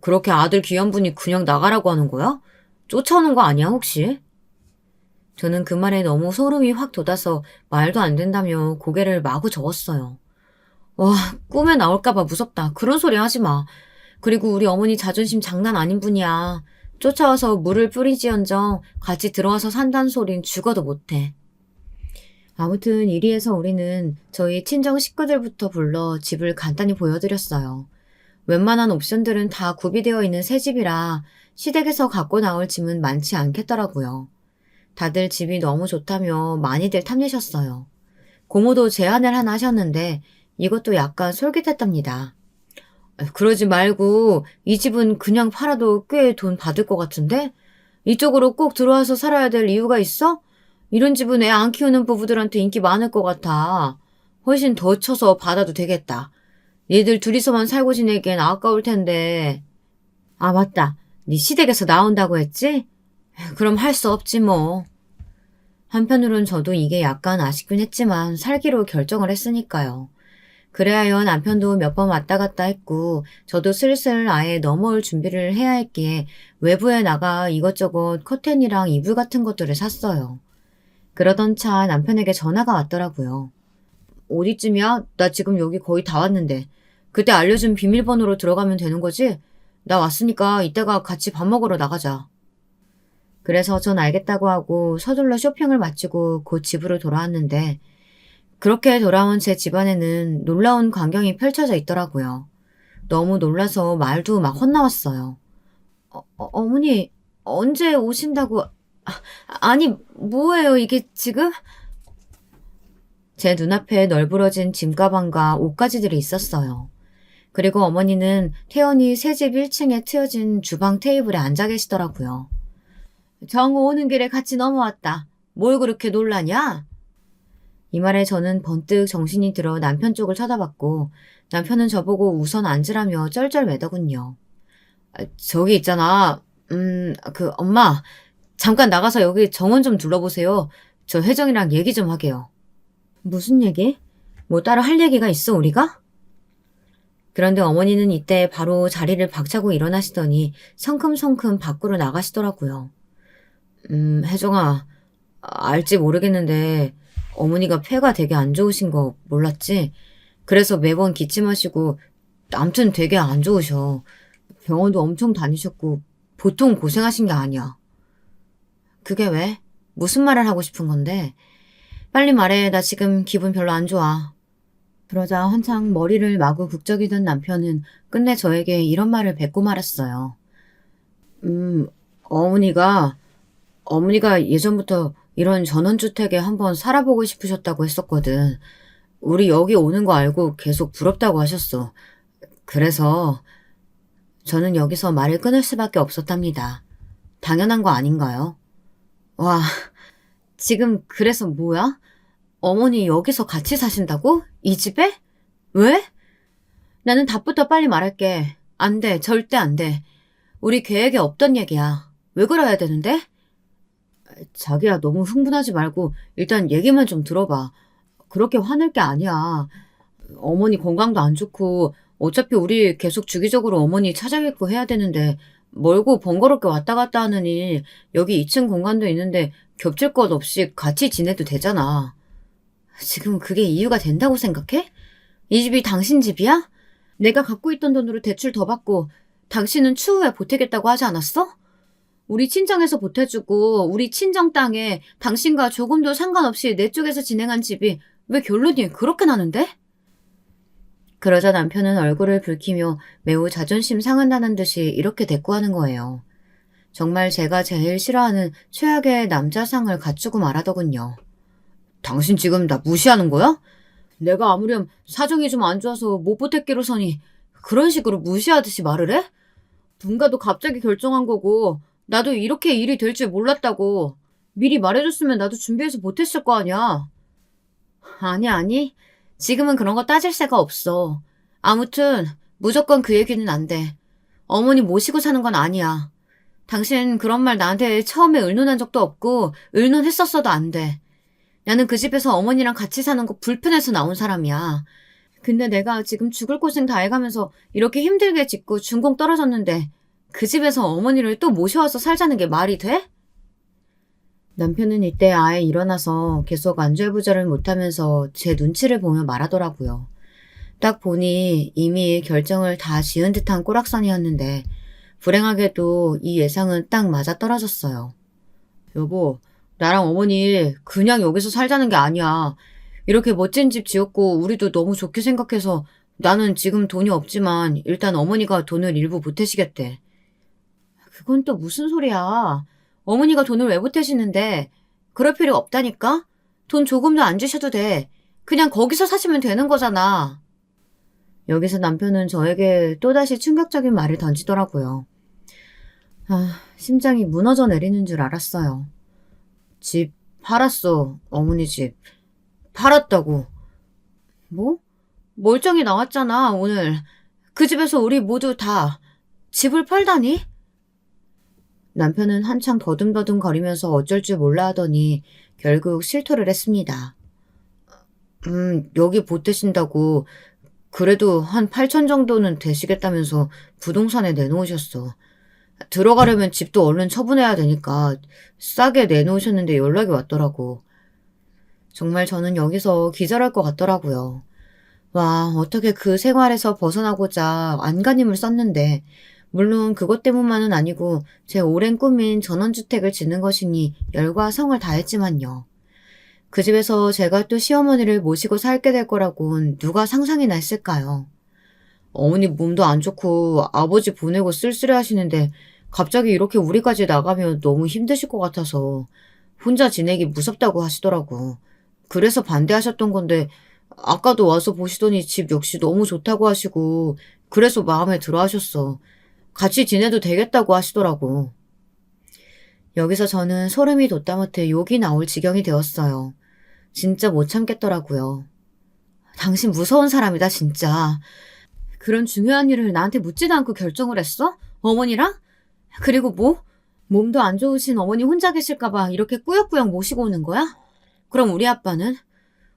A: 그렇게 아들 귀한 분이 그냥 나가라고 하는 거야? 쫓아오는 거 아니야 혹시? 저는 그 말에 너무 소름이 확 돋아서 말도 안 된다며 고개를 마구 저었어요. 와, 꿈에 나올까봐 무섭다. 그런 소리 하지 마. 그리고 우리 어머니 자존심 장난 아닌 분이야. 쫓아와서 물을 뿌리지언정 같이 들어와서 산다는 소린 죽어도 못해. 아무튼 이리해서 우리는 저희 친정 식구들부터 불러 집을 간단히 보여드렸어요. 웬만한 옵션들은 다 구비되어 있는 새 집이라 시댁에서 갖고 나올 짐은 많지 않겠더라고요. 다들 집이 너무 좋다며 많이들 탐내셨어요. 고모도 제안을 하나 하셨는데 이것도 약간 솔깃했답니다. 그러지 말고 이 집은 그냥 팔아도 꽤 돈 받을 것 같은데? 이쪽으로 꼭 들어와서 살아야 될 이유가 있어? 이런 집은 애 안 키우는 부부들한테 인기 많을 것 같아. 훨씬 더 쳐서 받아도 되겠다. 얘들 둘이서만 살고 지내기엔 아까울 텐데. 아 맞다. 네 시댁에서 나온다고 했지? 그럼 할 수 없지 뭐. 한편으론 저도 이게 약간 아쉽긴 했지만 살기로 결정을 했으니까요. 그래야여 남편도 몇 번 왔다 갔다 했고 저도 슬슬 아예 넘어올 준비를 해야 했기에 외부에 나가 이것저것 커튼이랑 이불 같은 것들을 샀어요. 그러던 차 남편에게 전화가 왔더라고요. 어디쯤이야? 나 지금 여기 거의 다 왔는데. 그때 알려준 비밀번호로 들어가면 되는 거지? 나 왔으니까 이따가 같이 밥 먹으러 나가자. 그래서 전 알겠다고 하고 서둘러 쇼핑을 마치고 곧 집으로 돌아왔는데 그렇게 돌아온 제 집안에는 놀라운 광경이 펼쳐져 있더라고요. 너무 놀라서 말도 막 헛나왔어요. 어머니, 언제 오신다고... 아니, 뭐예요, 이게 지금? 제 눈앞에 널브러진 짐가방과 옷가지들이 있었어요. 그리고 어머니는 태연히 새집 1층에 트여진 주방 테이블에 앉아 계시더라고요. 정우 오는 길에 같이 넘어왔다. 뭘 그렇게 놀라냐? 이 말에 저는 번뜩 정신이 들어 남편 쪽을 쳐다봤고 남편은 저보고 우선 앉으라며 쩔쩔매더군요. 저기 있잖아. 엄마. 잠깐 나가서 여기 정원 좀 둘러보세요. 저 혜정이랑 얘기 좀 하게요. 무슨 얘기? 뭐 따로 할 얘기가 있어, 우리가? 그런데 어머니는 이때 바로 자리를 박차고 일어나시더니 성큼성큼 밖으로 나가시더라고요. 혜정아, 알지 모르겠는데 어머니가 폐가 되게 안 좋으신 거 몰랐지? 그래서 매번 기침하시고 암튼 되게 안 좋으셔. 병원도 엄청 다니셨고 보통 고생하신 게 아니야. 그게 왜? 무슨 말을 하고 싶은 건데? 빨리 말해. 나 지금 기분 별로 안 좋아. 그러자 한창 머리를 마구 북적이던 남편은 끝내 저에게 이런 말을 뱉고 말았어요. 음, 어머니가, 어머니가 예전부터 이런 전원주택에 한번 살아보고 싶으셨다고 했었거든. 우리 여기 오는 거 알고 계속 부럽다고 하셨어. 그래서 저는 여기서 말을 끊을 수밖에 없었답니다. 당연한 거 아닌가요? 와, 지금 그래서 뭐야? 어머니 여기서 같이 사신다고? 이 집에? 왜? 나는 답부터 빨리 말할게. 안 돼. 절대 안 돼. 우리 계획에 없던 얘기야. 왜 그래야 되는데? 자기야, 너무 흥분하지 말고 일단 얘기만 좀 들어봐. 그렇게 화낼 게 아니야. 어머니 건강도 안 좋고 어차피 우리 계속 주기적으로 어머니 찾아뵙고 해야 되는데 멀고 번거롭게 왔다 갔다 하느니 여기 2층 공간도 있는데 겹칠 것 없이 같이 지내도 되잖아. 지금 그게 이유가 된다고 생각해? 이 집이 당신 집이야? 내가 갖고 있던 돈으로 대출 더 받고 당신은 추후에 보태겠다고 하지 않았어? 우리 친정에서 보태주고 우리 친정 땅에 당신과 조금도 상관없이 내 쪽에서 진행한 집이 왜 결론이 그렇게 나는데? 그러자 남편은 얼굴을 붉히며 매우 자존심 상한다는 듯이 이렇게 대꾸하는 거예요. 정말 제가 제일 싫어하는 최악의 남자상을 갖추고 말하더군요. 당신 지금 나 무시하는 거야? 내가 아무렴 사정이 좀 안 좋아서 못 보탤기로서니 그런 식으로 무시하듯이 말을 해? 분가도 갑자기 결정한 거고 나도 이렇게 일이 될 줄 몰랐다고. 미리 말해줬으면 나도 준비해서 보탰을 거 아니야. 아니. 지금은 그런 거 따질 새가 없어. 아무튼 무조건 그 얘기는 안 돼. 어머니 모시고 사는 건 아니야. 당신 그런 말 나한테 처음에 의논한 적도 없고 의논했었어도 안 돼. 나는 그 집에서 어머니랑 같이 사는 거 불편해서 나온 사람이야. 근데 내가 지금 죽을 고생 다 해가면서 이렇게 힘들게 짓고 준공 떨어졌는데 그 집에서 어머니를 또 모셔와서 살자는 게 말이 돼? 남편은 이때 아예 일어나서 계속 안절부절을 못하면서 제 눈치를 보며 말하더라고요. 딱 보니 이미 결정을 다 지은 듯한 꼬락선이었는데 불행하게도 이 예상은 딱 맞아떨어졌어요. 여보, 나랑 어머니 그냥 여기서 살자는 게 아니야. 이렇게 멋진 집 지었고 우리도 너무 좋게 생각해서 나는 지금 돈이 없지만 일단 어머니가 돈을 일부 보태시겠대. 그건 또 무슨 소리야. 어머니가 돈을 왜 보태시는데 그럴 필요 없다니까? 돈 조금도 안 주셔도 돼. 그냥 거기서 사시면 되는 거잖아. 여기서 남편은 저에게 또다시 충격적인 말을 던지더라고요. 심장이 무너져 내리는 줄 알았어요. 집 팔았어, 어머니 집. 팔았다고. 뭐? 멀쩡히 나왔잖아, 오늘. 그 집에서 우리 모두 다 집을 팔다니? 남편은 한창 더듬더듬 거리면서 어쩔 줄 몰라 하더니 결국 실토를 했습니다. 여기 보태신다고 그래도 한 8천 정도는 되시겠다면서 부동산에 내놓으셨어. 들어가려면 집도 얼른 처분해야 되니까 싸게 내놓으셨는데 연락이 왔더라고. 정말 저는 여기서 기절할 것 같더라고요. 와, 어떻게 그 생활에서 벗어나고자 안간힘을 썼는데 물론 그것 때문만은 아니고 제 오랜 꿈인 전원주택을 짓는 것이니 열과 성을 다했지만요. 그 집에서 제가 또 시어머니를 모시고 살게 될 거라곤 누가 상상이나 했을까요? 어머니 몸도 안 좋고 아버지 보내고 쓸쓸해 하시는데 갑자기 이렇게 우리까지 나가면 너무 힘드실 것 같아서 혼자 지내기 무섭다고 하시더라고. 그래서 반대하셨던 건데 아까도 와서 보시더니 집 역시 너무 좋다고 하시고 그래서 마음에 들어 하셨어. 같이 지내도 되겠다고 하시더라고. 여기서 저는 소름이 돋다 못해 욕이 나올 지경이 되었어요. 진짜 못 참겠더라고요. 당신 무서운 사람이다, 진짜. 그런 중요한 일을 나한테 묻지도 않고 결정을 했어? 어머니랑? 그리고 뭐? 몸도 안 좋으신 어머니 혼자 계실까봐 이렇게 꾸역꾸역 모시고 오는 거야? 그럼 우리 아빠는?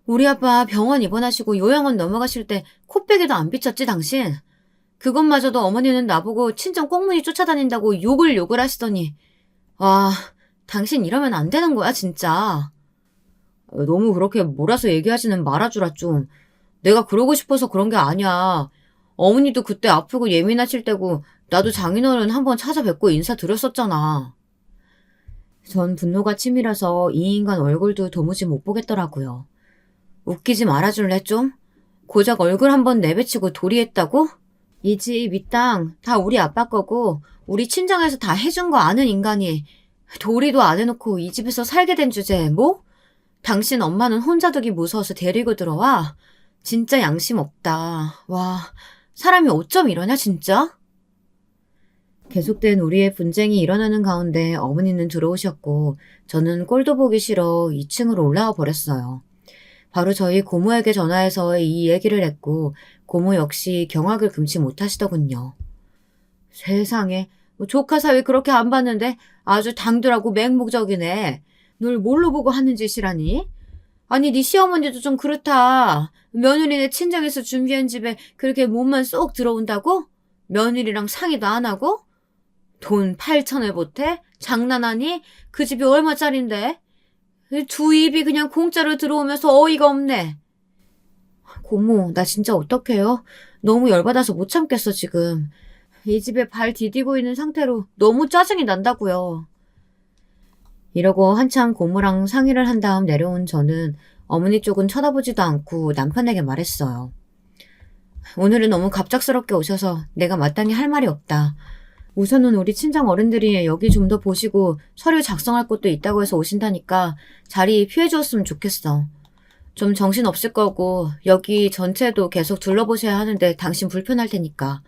A: 우리 아빠 병원 입원하시고 요양원 넘어가실 때 코빼기도 안 비쳤지, 당신? 그것마저도 어머니는 나보고 친정 꽁무니 쫓아다닌다고 욕을 하시더니. 와, 당신 이러면 안 되는 거야, 진짜. 너무 그렇게 몰아서 얘기하지는 말아주라, 좀. 내가 그러고 싶어서 그런 게 아니야. 어머니도 그때 아프고 예민하실 때고 나도 장인어른 한번 찾아뵙고 인사드렸었잖아. 전 분노가 치밀어서 이 인간 얼굴도 도무지 못 보겠더라고요. 웃기지 말아줄래, 좀? 고작 얼굴 한번 내비치고 도리했다고? 이 집, 이 땅 다 우리 아빠 거고 우리 친정에서 다 해준 거 아는 인간이 도리도 안 해놓고 이 집에서 살게 된 주제에 뭐? 당신 엄마는 혼자 두기 무서워서 데리고 들어와? 진짜 양심 없다. 와, 사람이 어쩜 이러냐, 진짜? 계속된 우리의 분쟁이 일어나는 가운데 어머니는 들어오셨고 저는 꼴도 보기 싫어 2층으로 올라와 버렸어요. 바로 저희 고모에게 전화해서 이 얘기를 했고 고모 역시 경악을 금치 못하시더군요. 세상에, 조카 사위 그렇게 안 봤는데 아주 당돌하고 맹목적이네. 널 뭘로 보고 하는 짓이라니? 아니 네 시어머니도 좀 그렇다. 며느리네 친정에서 준비한 집에 그렇게 몸만 쏙 들어온다고? 며느리랑 상의도 안 하고? 돈 8천을 보태? 장난하니? 그 집이 얼마짜린데? 두 입이 그냥 공짜로 들어오면서 어이가 없네. 고모, 나 진짜 어떡해요? 너무 열받아서 못 참겠어, 지금. 이 집에 발 디디고 있는 상태로 너무 짜증이 난다고요. 이러고 한참 고모랑 상의를 한 다음 내려온 저는 어머니 쪽은 쳐다보지도 않고 남편에게 말했어요. 오늘은 너무 갑작스럽게 오셔서 내가 마땅히 할 말이 없다. 우선은 우리 친정 어른들이 여기 좀 더 보시고 서류 작성할 것도 있다고 해서 오신다니까 자리 피해 주었으면 좋겠어. 좀 정신 없을 거고 여기 전체도 계속 둘러보셔야 하는데 당신 불편할 테니까.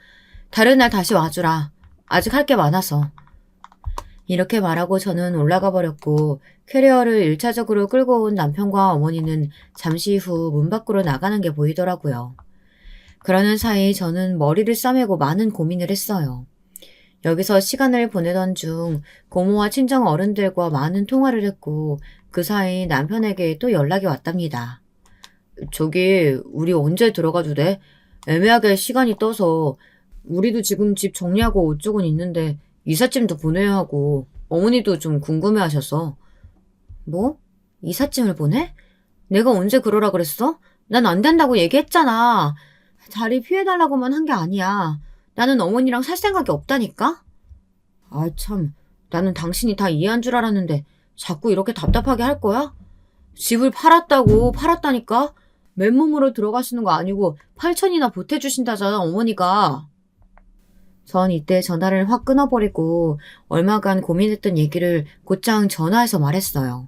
A: 다른 날 다시 와주라. 아직 할 게 많아서. 이렇게 말하고 저는 올라가 버렸고 캐리어를 1차적으로 끌고 온 남편과 어머니는 잠시 후 문 밖으로 나가는 게 보이더라고요. 그러는 사이 저는 머리를 싸매고 많은 고민을 했어요. 여기서 시간을 보내던 중 고모와 친정 어른들과 많은 통화를 했고 그 사이 남편에게 또 연락이 왔답니다. 저기 우리 언제 들어가도 돼? 애매하게 시간이 떠서 우리도 지금 집 정리하고 옷 쪽은 있는데 이삿짐도 보내야 하고 어머니도 좀 궁금해하셔서. 뭐? 이삿짐을 보내? 내가 언제 그러라 그랬어? 난 안 된다고 얘기했잖아. 자리 피해달라고만 한 게 아니야. 나는 어머니랑 살 생각이 없다니까? 아, 참. 나는 당신이 다 이해한 줄 알았는데 자꾸 이렇게 답답하게 할 거야? 집을 팔았다니까? 맨몸으로 들어가시는 거 아니고 8천이나 보태주신다잖아, 어머니가. 전 이때 전화를 확 끊어버리고 얼마간 고민했던 얘기를 곧장 전화해서 말했어요.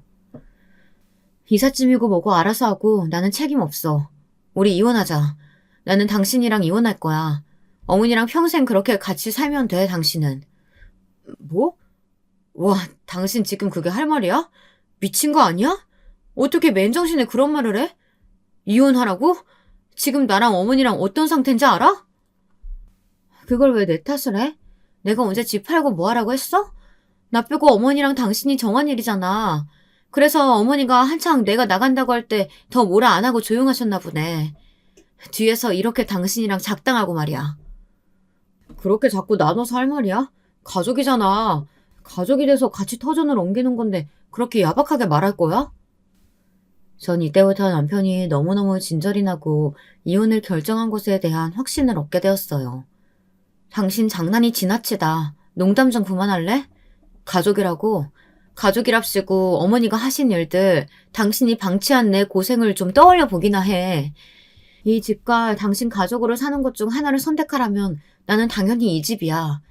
A: 이삿짐이고 뭐고 알아서 하고 나는 책임 없어. 우리 이혼하자. 나는 당신이랑 이혼할 거야. 어머니랑 평생 그렇게 같이 살면 돼, 당신은. 뭐? 와, 당신 지금 그게 할 말이야? 미친 거 아니야? 어떻게 맨정신에 그런 말을 해? 이혼하라고? 지금 나랑 어머니랑 어떤 상태인지 알아? 그걸 왜 내 탓을 해? 내가 언제 집 팔고 뭐 하라고 했어? 나 빼고 어머니랑 당신이 정한 일이잖아. 그래서 어머니가 한창 내가 나간다고 할 때 더 뭐라 안 하고 조용하셨나 보네. 뒤에서 이렇게 당신이랑 작당하고 말이야. 그렇게 자꾸 나눠서 할 말이야? 가족이잖아. 가족이 돼서 같이 터전을 옮기는 건데 그렇게 야박하게 말할 거야? 전 이때부터 남편이 너무너무 진절이 나고 이혼을 결정한 것에 대한 확신을 얻게 되었어요. 당신 장난이 지나치다. 농담 좀 그만할래? 가족이라고? 가족이랍시고 어머니가 하신 일들, 당신이 방치한 내 고생을 좀 떠올려 보기나 해. 이 집과 당신 가족으로 사는 것 중 하나를 선택하라면 나는 당연히 이 집이야.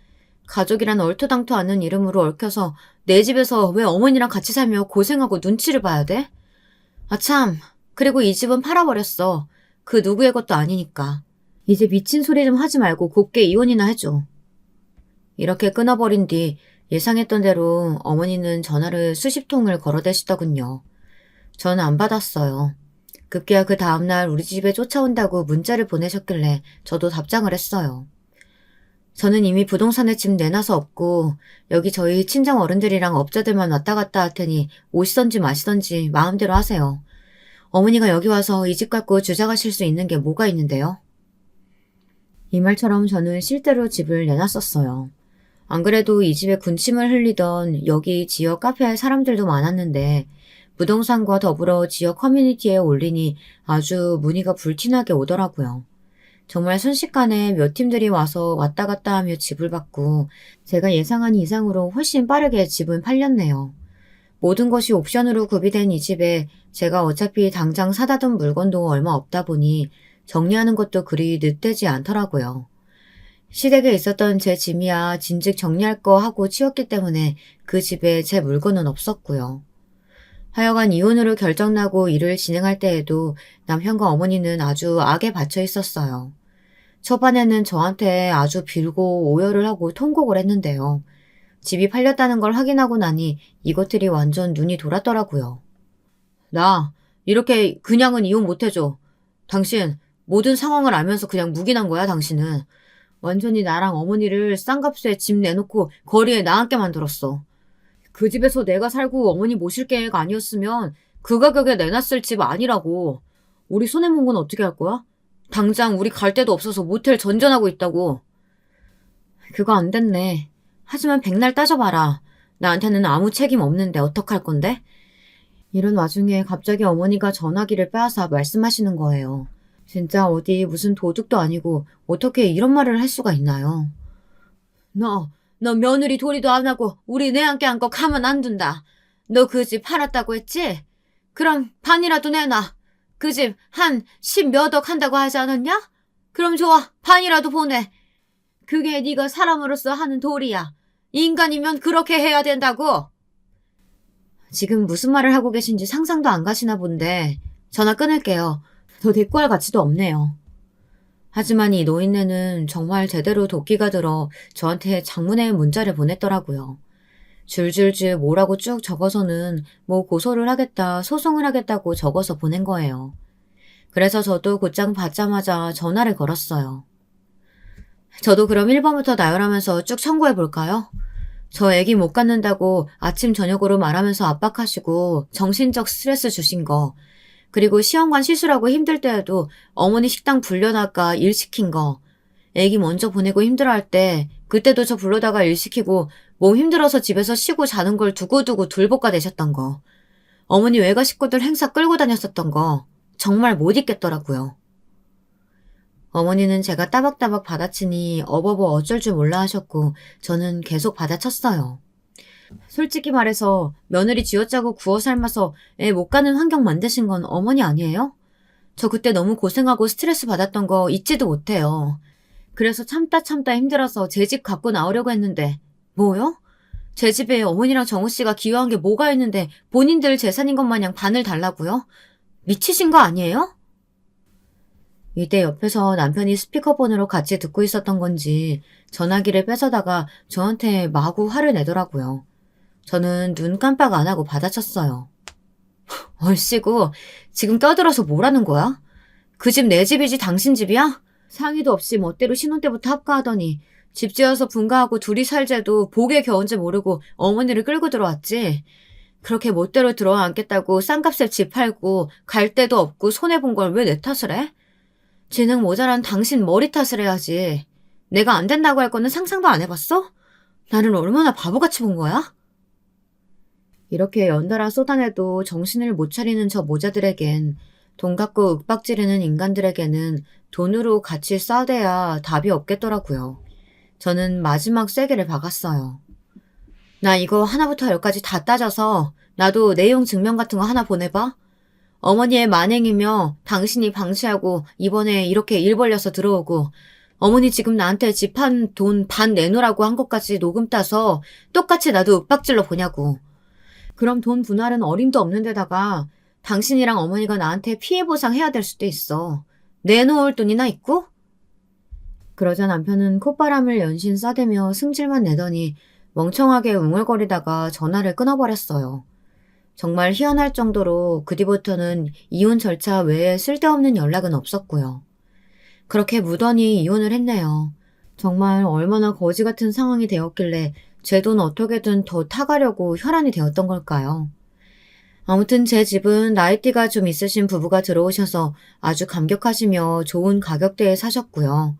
A: 가족이란 얼토당토 않는 이름으로 얽혀서 내 집에서 왜 어머니랑 같이 살며 고생하고 눈치를 봐야 돼? 아참, 그리고 이 집은 팔아버렸어. 그 누구의 것도 아니니까. 이제 미친 소리 좀 하지 말고 곱게 이혼이나 해줘. 이렇게 끊어버린 뒤 예상했던 대로 어머니는 전화를 수십 통을 걸어대시더군요. 전 안 받았어요. 급기야 그 다음날 우리 집에 쫓아온다고 문자를 보내셨길래 저도 답장을 했어요. 저는 이미 부동산에 집 내놔서 없고 여기 저희 친정 어른들이랑 업자들만 왔다 갔다 할 테니 오시던지 마시던지 마음대로 하세요. 어머니가 여기 와서 이 집 갖고 주장하실 수 있는 게 뭐가 있는데요? 이 말처럼 저는 실제로 집을 내놨었어요. 안 그래도 이 집에 군침을 흘리던 여기 지역 카페에 사람들도 많았는데 부동산과 더불어 지역 커뮤니티에 올리니 아주 문의가 불티나게 오더라고요. 정말 순식간에 몇 팀들이 와서 왔다 갔다 하며 집을 받고 제가 예상한 이상으로 훨씬 빠르게 집은 팔렸네요. 모든 것이 옵션으로 구비된 이 집에 제가 어차피 당장 사다 둔 물건도 얼마 없다 보니 정리하는 것도 그리 늦되지 않더라고요. 시댁에 있었던 제 짐이야 진즉 정리할 거 하고 치웠기 때문에 그 집에 제 물건은 없었고요. 하여간 이혼으로 결정나고 일을 진행할 때에도 남편과 어머니는 아주 악에 받쳐 있었어요. 초반에는 저한테 아주 빌고 오열을 하고 통곡을 했는데요. 집이 팔렸다는 걸 확인하고 나니 이것들이 완전 눈이 돌았더라고요. 나 이렇게 그냥은 이혼 못해줘. 당신 모든 상황을 알면서 그냥 묵인한 거야, 당신은. 완전히 나랑 어머니를 싼 값에 집 내놓고 거리에 나앉게 만들었어. 그 집에서 내가 살고 어머니 모실 계획 아니었으면 그 가격에 내놨을 집 아니라고. 우리 손해본 건 어떻게 할 거야? 당장 우리 갈 데도 없어서 모텔 전전하고 있다고. 그거 안 됐네. 하지만 백날 따져봐라. 나한테는 아무 책임 없는데 어떡할 건데? 이런 와중에 갑자기 어머니가 전화기를 빼앗아 말씀하시는 거예요. 진짜 어디 무슨 도둑도 아니고 어떻게 이런 말을 할 수가 있나요? 너 며느리 도리도 안 하고 우리 내한테 한 거 가만 안 둔다. 너 그 집 팔았다고 했지? 그럼 반이라도 내놔. 그 집 한 10몇억 한다고 하지 않았냐? 그럼 좋아. 반이라도 보내. 그게 네가 사람으로서 하는 도리야. 인간이면 그렇게 해야 된다고. 지금 무슨 말을 하고 계신지 상상도 안 가시나 본데 전화 끊을게요. 더 대꾸할 가치도 없네요. 하지만 이 노인네는 정말 제대로 도끼가 들어 저한테 장문의 문자를 보냈더라고요. 줄줄줄 뭐라고 쭉 적어서는 뭐 고소를 하겠다, 소송을 하겠다고 적어서 보낸 거예요. 그래서 저도 곧장 받자마자 전화를 걸었어요. 저도 그럼 1번부터 나열하면서 쭉 청구해볼까요? 저 애기 못 갖는다고 아침 저녁으로 말하면서 압박하시고 정신적 스트레스 주신 거, 그리고 시험관 시술하고 힘들 때에도 어머니 식당 불려나가 일 시킨 거, 애기 먼저 보내고 힘들어할 때 그때도 저 불러다가 일 시키고 몸 힘들어서 집에서 쉬고 자는 걸 두고두고 둘볶아 내셨던 거, 어머니 외가 식구들 행사 끌고 다녔었던 거 정말 못 잊겠더라고요. 어머니는 제가 따박따박 받아치니 어버버 어쩔 줄 몰라 하셨고 저는 계속 받아쳤어요. 솔직히 말해서 며느리 쥐어짜고 구워 삶아서 애 못 가는 환경 만드신 건 어머니 아니에요? 저 그때 너무 고생하고 스트레스 받았던 거 잊지도 못해요. 그래서 참다 힘들어서 제 집 갖고 나오려고 했는데 뭐요? 제 집에 어머니랑 정우 씨가 기여한 게 뭐가 있는데 본인들 재산인 것 마냥 반을 달라고요? 미치신 거 아니에요? 이때 옆에서 남편이 스피커폰으로 같이 듣고 있었던 건지 전화기를 뺏어다가 저한테 마구 화를 내더라고요. 저는 눈 깜빡 안 하고 받아쳤어요. 얼씨구, 지금 떠들어서 뭐라는 거야? 그 집 내 집이지 당신 집이야? 상의도 없이 멋대로 신혼 때부터 합가하더니 집 지어서 분가하고 둘이 살재도 복에 겨운지 모르고 어머니를 끌고 들어왔지. 그렇게 멋대로 들어와 앉겠다고 싼값에 집 팔고 갈 데도 없고 손해본 걸 왜 내 탓을 해? 지능 모자란 당신 머리 탓을 해야지. 내가 안 된다고 할 거는 상상도 안 해봤어? 나를 얼마나 바보같이 본 거야? 이렇게 연달아 쏟아내도 정신을 못 차리는 저 모자들에겐, 돈 갖고 윽박지르는 인간들에게는 돈으로 같이 싸대야 답이 없겠더라고요. 저는 마지막 세게를 박았어요. 나 이거 하나부터 열까지 다 따져서 나도 내용 증명 같은 거 하나 보내봐. 어머니의 만행이며 당신이 방치하고 이번에 이렇게 일 벌려서 들어오고 어머니 지금 나한테 집 한 돈 반 내놓으라고 한 것까지 녹음 따서 똑같이 나도 윽박질러 보냐고. 그럼 돈 분할은 어림도 없는 데다가 당신이랑 어머니가 나한테 피해 보상해야 될 수도 있어. 내놓을 돈이나 있고? 그러자 남편은 콧바람을 연신 싸대며 승질만 내더니 멍청하게 웅얼거리다가 전화를 끊어버렸어요. 정말 희한할 정도로 그 뒤부터는 이혼 절차 외에 쓸데없는 연락은 없었고요. 그렇게 무던히 이혼을 했네요. 정말 얼마나 거지 같은 상황이 되었길래 제 돈 어떻게든 더 타가려고 혈안이 되었던 걸까요? 아무튼 제 집은 나이띠가 좀 있으신 부부가 들어오셔서 아주 감격하시며 좋은 가격대에 사셨고요.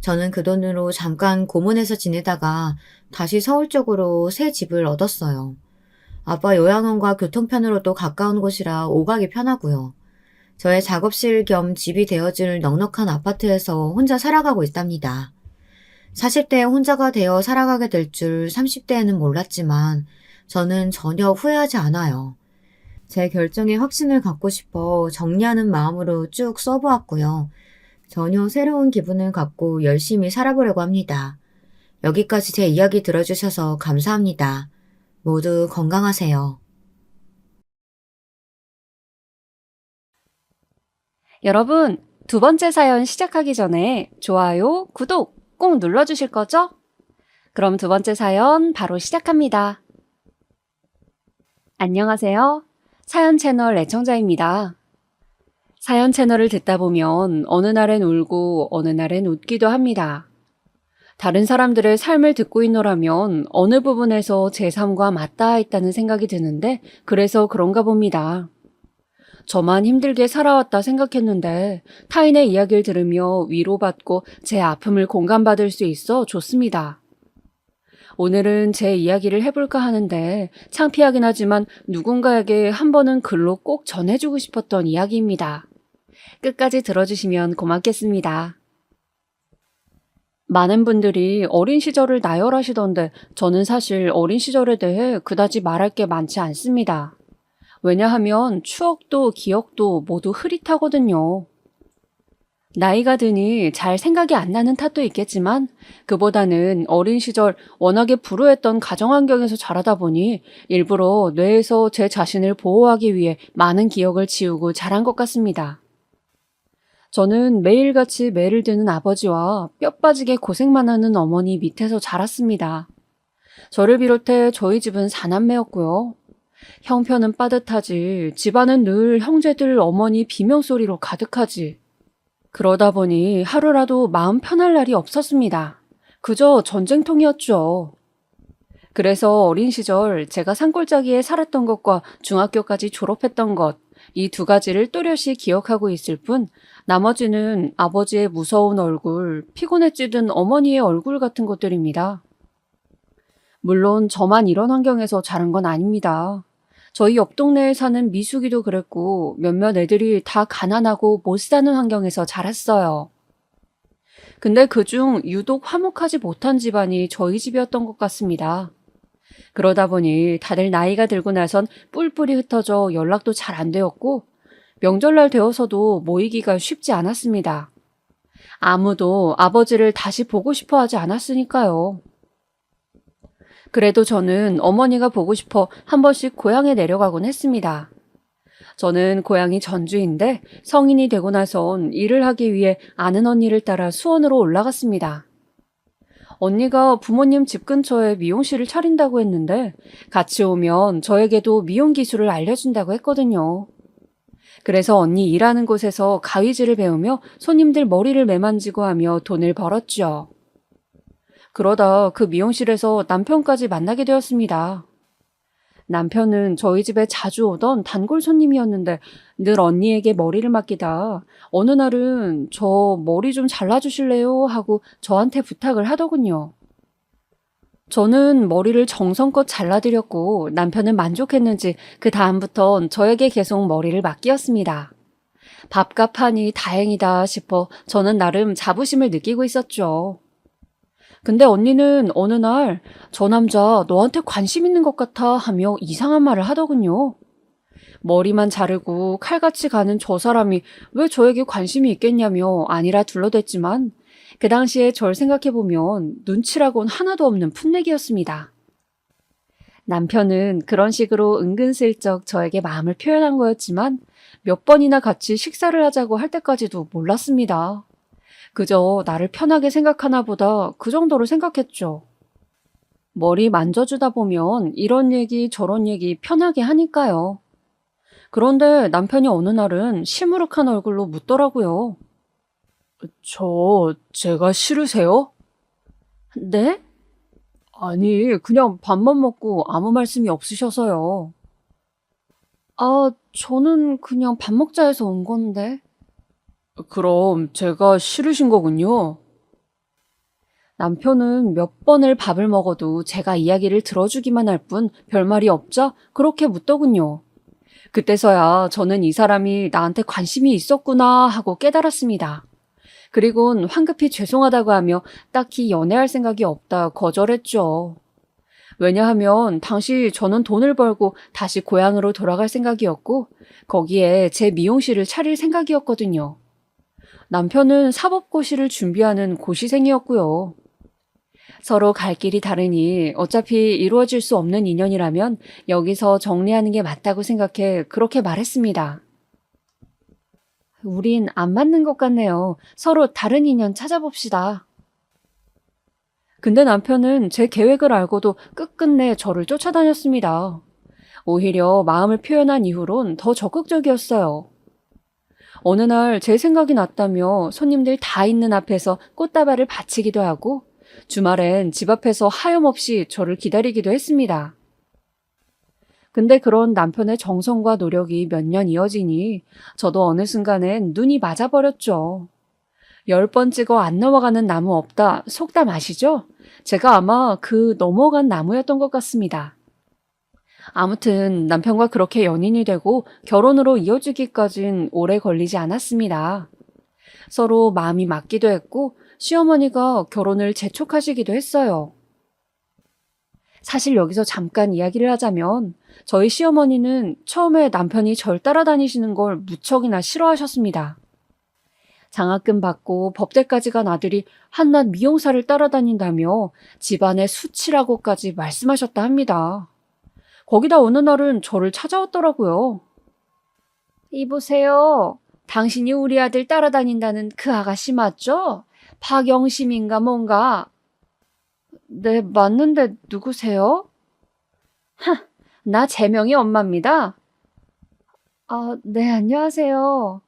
A: 저는 그 돈으로 잠깐 고문에서 지내다가 다시 서울 쪽으로 새 집을 얻었어요. 아빠 요양원과 교통편으로도 가까운 곳이라 오가기 편하고요. 저의 작업실 겸 집이 되어줄 넉넉한 아파트에서 혼자 살아가고 있답니다. 40대에 혼자가 되어 살아가게 될 줄 30대에는 몰랐지만 저는 전혀 후회하지 않아요. 제 결정에 확신을 갖고 싶어 정리하는 마음으로 쭉 써보았고요. 전혀 새로운 기분을 갖고 열심히 살아보려고 합니다. 여기까지 제 이야기 들어주셔서 감사합니다. 모두 건강하세요.
B: 여러분, 두 번째 사연 시작하기 전에 좋아요, 구독 꼭 눌러주실 거죠? 그럼 두 번째 사연 바로 시작합니다. 안녕하세요. 사연 채널 애청자입니다. 사연 채널을 듣다 보면 어느 날엔 울고 어느 날엔 웃기도 합니다. 다른 사람들의 삶을 듣고 있노라면 어느 부분에서 제 삶과 맞닿아 있다는 생각이 드는데 그래서 그런가 봅니다. 저만 힘들게 살아왔다 생각했는데 타인의 이야기를 들으며 위로받고 제 아픔을 공감받을 수 있어 좋습니다. 오늘은 제 이야기를 해볼까 하는데 창피하긴 하지만 누군가에게 한 번은 글로 꼭 전해주고 싶었던 이야기입니다. 끝까지 들어주시면 고맙겠습니다. 많은 분들이 어린 시절을 나열하시던데 저는 사실 어린 시절에 대해 그다지 말할 게 많지 않습니다. 왜냐하면 추억도 기억도 모두 흐릿하거든요. 나이가 드니 잘 생각이 안 나는 탓도 있겠지만 그보다는 어린 시절 워낙에 불우했던 가정환경에서 자라다 보니 일부러 뇌에서 제 자신을 보호하기 위해 많은 기억을 지우고 자란 것 같습니다. 저는 매일같이 매를 드는 아버지와 뼈 빠지게 고생만 하는 어머니 밑에서 자랐습니다. 저를 비롯해 저희 집은 사남매였고요. 형편은 빠듯하지 집안은 늘 형제들 어머니 비명소리로 가득하지. 그러다 보니 하루라도 마음 편할 날이 없었습니다. 그저 전쟁통이었죠. 그래서 어린 시절 제가 산골짜기에 살았던 것과 중학교까지 졸업했던 것, 이 두 가지를 또렷이 기억하고 있을 뿐 나머지는 아버지의 무서운 얼굴, 피곤에 찌든 어머니의 얼굴 같은 것들입니다. 물론 저만 이런 환경에서 자란 건 아닙니다. 저희 옆 동네에 사는 미숙이도 그랬고 몇몇 애들이 다 가난하고 못 사는 환경에서 자랐어요. 근데 그중 유독 화목하지 못한 집안이 저희 집이었던 것 같습니다. 그러다 보니 다들 나이가 들고 나선 뿔뿔이 흩어져 연락도 잘 안 되었고 명절날 되어서도 모이기가 쉽지 않았습니다. 아무도 아버지를 다시 보고 싶어 하지 않았으니까요. 그래도 저는 어머니가 보고 싶어 한 번씩 고향에 내려가곤 했습니다. 저는 고향이 전주인데 성인이 되고 나선 일을 하기 위해 아는 언니를 따라 수원으로 올라갔습니다. 언니가 부모님 집 근처에 미용실을 차린다고 했는데 같이 오면 저에게도 미용 기술을 알려준다고 했거든요. 그래서 언니 일하는 곳에서 가위질을 배우며 손님들 머리를 매만지고 하며 돈을 벌었죠. 그러다 그 미용실에서 남편까지 만나게 되었습니다. 남편은 저희 집에 자주 오던 단골 손님이었는데 늘 언니에게 머리를 맡기다 어느 날은 저 머리 좀 잘라주실래요? 하고 저한테 부탁을 하더군요. 저는 머리를 정성껏 잘라드렸고 남편은 만족했는지 그 다음부턴 저에게 계속 머리를 맡기었습니다. 밥값 하니 다행이다 싶어 저는 나름 자부심을 느끼고 있었죠. 근데 언니는 어느 날 저 남자 너한테 관심 있는 것 같아 하며 이상한 말을 하더군요. 머리만 자르고 칼같이 가는 저 사람이 왜 저에게 관심이 있겠냐며 아니라 둘러댔지만 그 당시에 절 생각해보면 눈치라곤 하나도 없는 풋내기였습니다. 남편은 그런 식으로 은근슬쩍 저에게 마음을 표현한 거였지만 몇 번이나 같이 식사를 하자고 할 때까지도 몰랐습니다. 그저 나를 편하게 생각하나 보다 그 정도로 생각했죠. 머리 만져주다 보면 이런 얘기 저런 얘기 편하게 하니까요. 그런데 남편이 어느 날은 시무룩한 얼굴로 묻더라고요. 제가 싫으세요? 네? 아니, 그냥 밥만 먹고 아무 말씀이 없으셔서요. 저는 그냥 밥 먹자 해서 온 건데. 그럼 제가 싫으신 거군요. 남편은 몇 번을 밥을 먹어도 제가 이야기를 들어주기만 할 뿐 별말이 없자 그렇게 묻더군요. 그때서야 저는 이 사람이 나한테 관심이 있었구나 하고 깨달았습니다. 그리곤 황급히 죄송하다고 하며 딱히 연애할 생각이 없다 거절했죠. 왜냐하면 당시 저는 돈을 벌고 다시 고향으로 돌아갈 생각이었고 거기에 제 미용실을 차릴 생각이었거든요. 남편은 사법고시를 준비하는 고시생이었고요. 서로 갈 길이 다르니 어차피 이루어질 수 없는 인연이라면 여기서 정리하는 게 맞다고 생각해 그렇게 말했습니다. 우린 안 맞는 것 같네요. 서로 다른 인연 찾아봅시다. 근데 남편은 제 계획을 알고도 끝끝내 저를 쫓아다녔습니다. 오히려 마음을 표현한 이후론 더 적극적이었어요. 어느 날 제 생각이 났다며 손님들 다 있는 앞에서 꽃다발을 바치기도 하고 주말엔 집 앞에서 하염없이 저를 기다리기도 했습니다. 근데 그런 남편의 정성과 노력이 몇 년 이어지니 저도 어느 순간엔 눈이 맞아버렸죠. 10번 찍어 안 넘어가는 나무 없다 속담 아시죠? 제가 아마 그 넘어간 나무였던 것 같습니다. 아무튼 남편과 그렇게 연인이 되고 결혼으로 이어지기까진 오래 걸리지 않았습니다. 서로 마음이 맞기도 했고 시어머니가 결혼을 재촉하시기도 했어요. 사실 여기서 잠깐 이야기를 하자면 저희 시어머니는 처음에 남편이 절 따라다니시는 걸 무척이나 싫어하셨습니다. 장학금 받고 법대까지 간 아들이 한낱 미용사를 따라다닌다며 집안의 수치라고까지 말씀하셨다 합니다. 거기다 어느 날은 저를 찾아왔더라고요. 이보세요. 당신이 우리 아들 따라다닌다는 그 아가씨 맞죠? 박영심인가 뭔가. 네, 맞는데 누구세요? 나 재명이 엄마입니다. 네, 안녕하세요.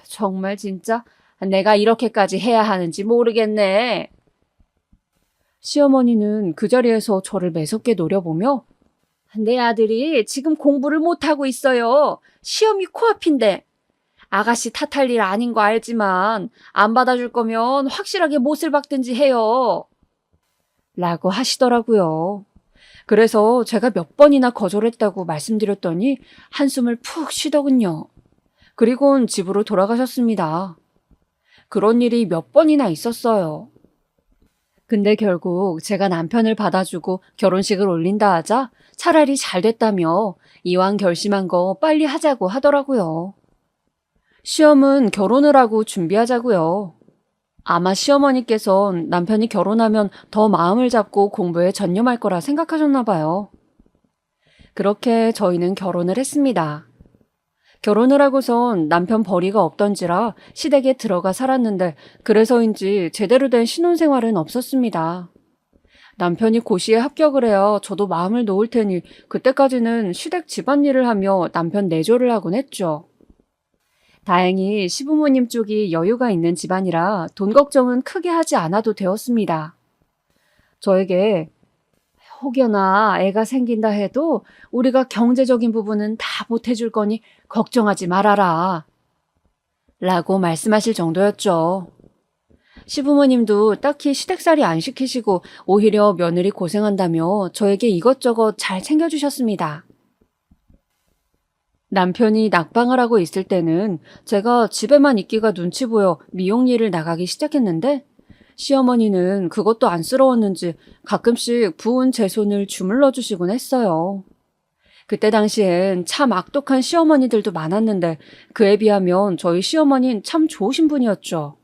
B: 정말 진짜 내가 이렇게까지 해야 하는지 모르겠네. 시어머니는 그 자리에서 저를 매섭게 노려보며 내 아들이 지금 공부를 못하고 있어요. 시험이 코앞인데. 아가씨 탓할 일 아닌 거 알지만 안 받아줄 거면 확실하게 못을 박든지 해요. 라고 하시더라고요. 그래서 제가 몇 번이나 거절했다고 말씀드렸더니 한숨을 푹 쉬더군요. 그리곤 집으로 돌아가셨습니다. 그런 일이 몇 번이나 있었어요. 근데 결국 제가 남편을 받아주고 결혼식을 올린다 하자 차라리 잘 됐다며 이왕 결심한 거 빨리 하자고 하더라고요. 시험은 결혼을 하고 준비하자고요. 아마 시어머니께선 남편이 결혼하면 더 마음을 잡고 공부에 전념할 거라 생각하셨나 봐요. 그렇게 저희는 결혼을 했습니다. 결혼을 하고선 남편 벌이가 없던지라 시댁에 들어가 살았는데 그래서인지 제대로 된 신혼생활은 없었습니다. 남편이 고시에 합격을 해야 저도 마음을 놓을 테니 그때까지는 시댁 집안일을 하며 남편 내조를 하곤 했죠. 다행히 시부모님 쪽이 여유가 있는 집안이라 돈 걱정은 크게 하지 않아도 되었습니다. 저에게 혹여나 애가 생긴다 해도 우리가 경제적인 부분은 다 보태줄 거니 걱정하지 말아라. 라고 말씀하실 정도였죠. 시부모님도 딱히 시댁살이 안 시키시고 오히려 며느리 고생한다며 저에게 이것저것 잘 챙겨주셨습니다. 남편이 낙방을 하고 있을 때는 제가 집에만 있기가 눈치 보여 미용 일을 나가기 시작했는데 시어머니는 그것도 안쓰러웠는지 가끔씩 부은 제 손을 주물러 주시곤 했어요. 그때 당시엔 참 악독한 시어머니들도 많았는데 그에 비하면 저희 시어머니는 참 좋으신 분이었죠.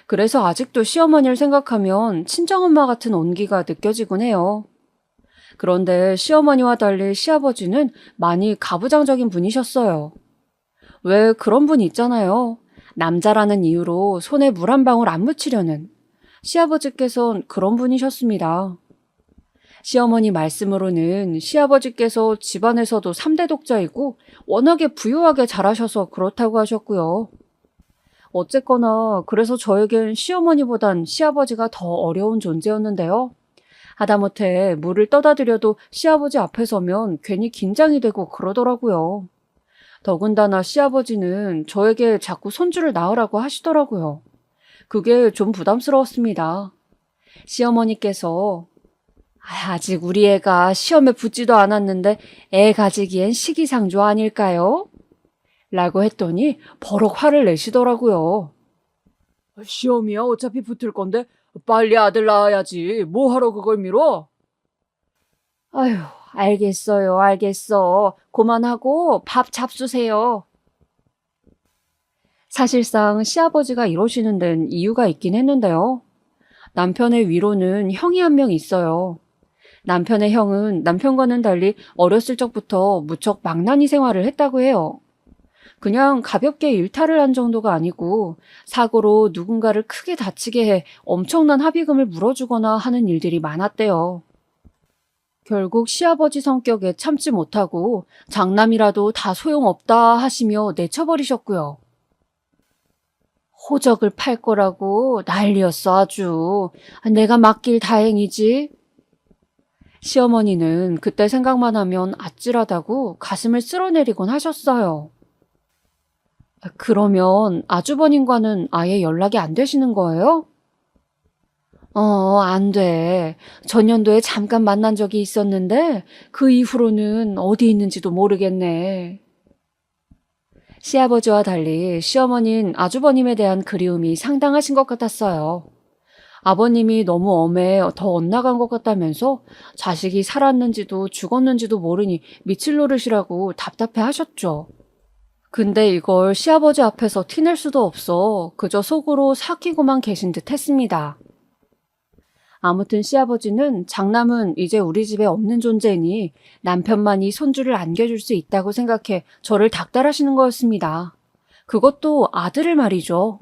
B: 그래서 아직도 시어머니를 생각하면 친정엄마 같은 온기가 느껴지곤 해요. 그런데 시어머니와 달리 시아버지는 많이 가부장적인 분이셨어요. 왜 그런 분 있잖아요. 남자라는 이유로 손에 물 한 방울 안 묻히려는. 시아버지께선 그런 분이셨습니다. 시어머니 말씀으로는 시아버지께서 집안에서도 3대 독자이고 워낙에 부유하게 자라셔서 그렇다고 하셨고요. 어쨌거나 그래서 저에겐 시어머니보단 시아버지가 더 어려운 존재였는데요. 하다못해 물을 떠다 드려도 시아버지 앞에 서면 괜히 긴장이 되고 그러더라고요. 더군다나 시아버지는 저에게 자꾸 손주를 낳으라고 하시더라고요. 그게 좀 부담스러웠습니다. 시어머니께서 아직 우리 애가 시험에 붙지도 않았는데 애 가지기엔 시기상조 아닐까요? 라고 했더니 버럭 화를 내시더라고요. 시험이야 어차피 붙을 건데 빨리 아들 낳아야지. 뭐하러 그걸 미뤄? 아휴, 알겠어요, 알겠어. 그만하고 밥 잡수세요. 사실상 시아버지가 이러시는 데는 이유가 있긴 했는데요. 남편의 위로는 형이 한 명 있어요. 남편의 형은 남편과는 달리 어렸을 적부터 무척 망나니 생활을 했다고 해요. 그냥 가볍게 일탈을 한 정도가 아니고 사고로 누군가를 크게 다치게 해 엄청난 합의금을 물어주거나 하는 일들이 많았대요. 결국 시아버지 성격에 참지 못하고 장남이라도 다 소용없다 하시며 내쳐버리셨고요. 호적을 팔 거라고 난리였어 아주. 내가 맡길 다행이지. 시어머니는 그때 생각만 하면 아찔하다고 가슴을 쓸어내리곤 하셨어요. 그러면 아주버님과는 아예 연락이 안 되시는 거예요? 안 돼. 전년도에 잠깐 만난 적이 있었는데 그 이후로는 어디 있는지도 모르겠네. 시아버지와 달리 시어머니는 아주버님에 대한 그리움이 상당하신 것 같았어요. 아버님이 너무 엄해 더 엇나간 것 같다면서 자식이 살았는지도 죽었는지도 모르니 미칠 노릇이라고 답답해 하셨죠. 근데 이걸 시아버지 앞에서 티낼 수도 없어 그저 속으로 삭히고만 계신 듯 했습니다. 아무튼 시아버지는 장남은 이제 우리 집에 없는 존재니 남편만이 손주를 안겨줄 수 있다고 생각해 저를 닥달하시는 거였습니다. 그것도 아들을 말이죠.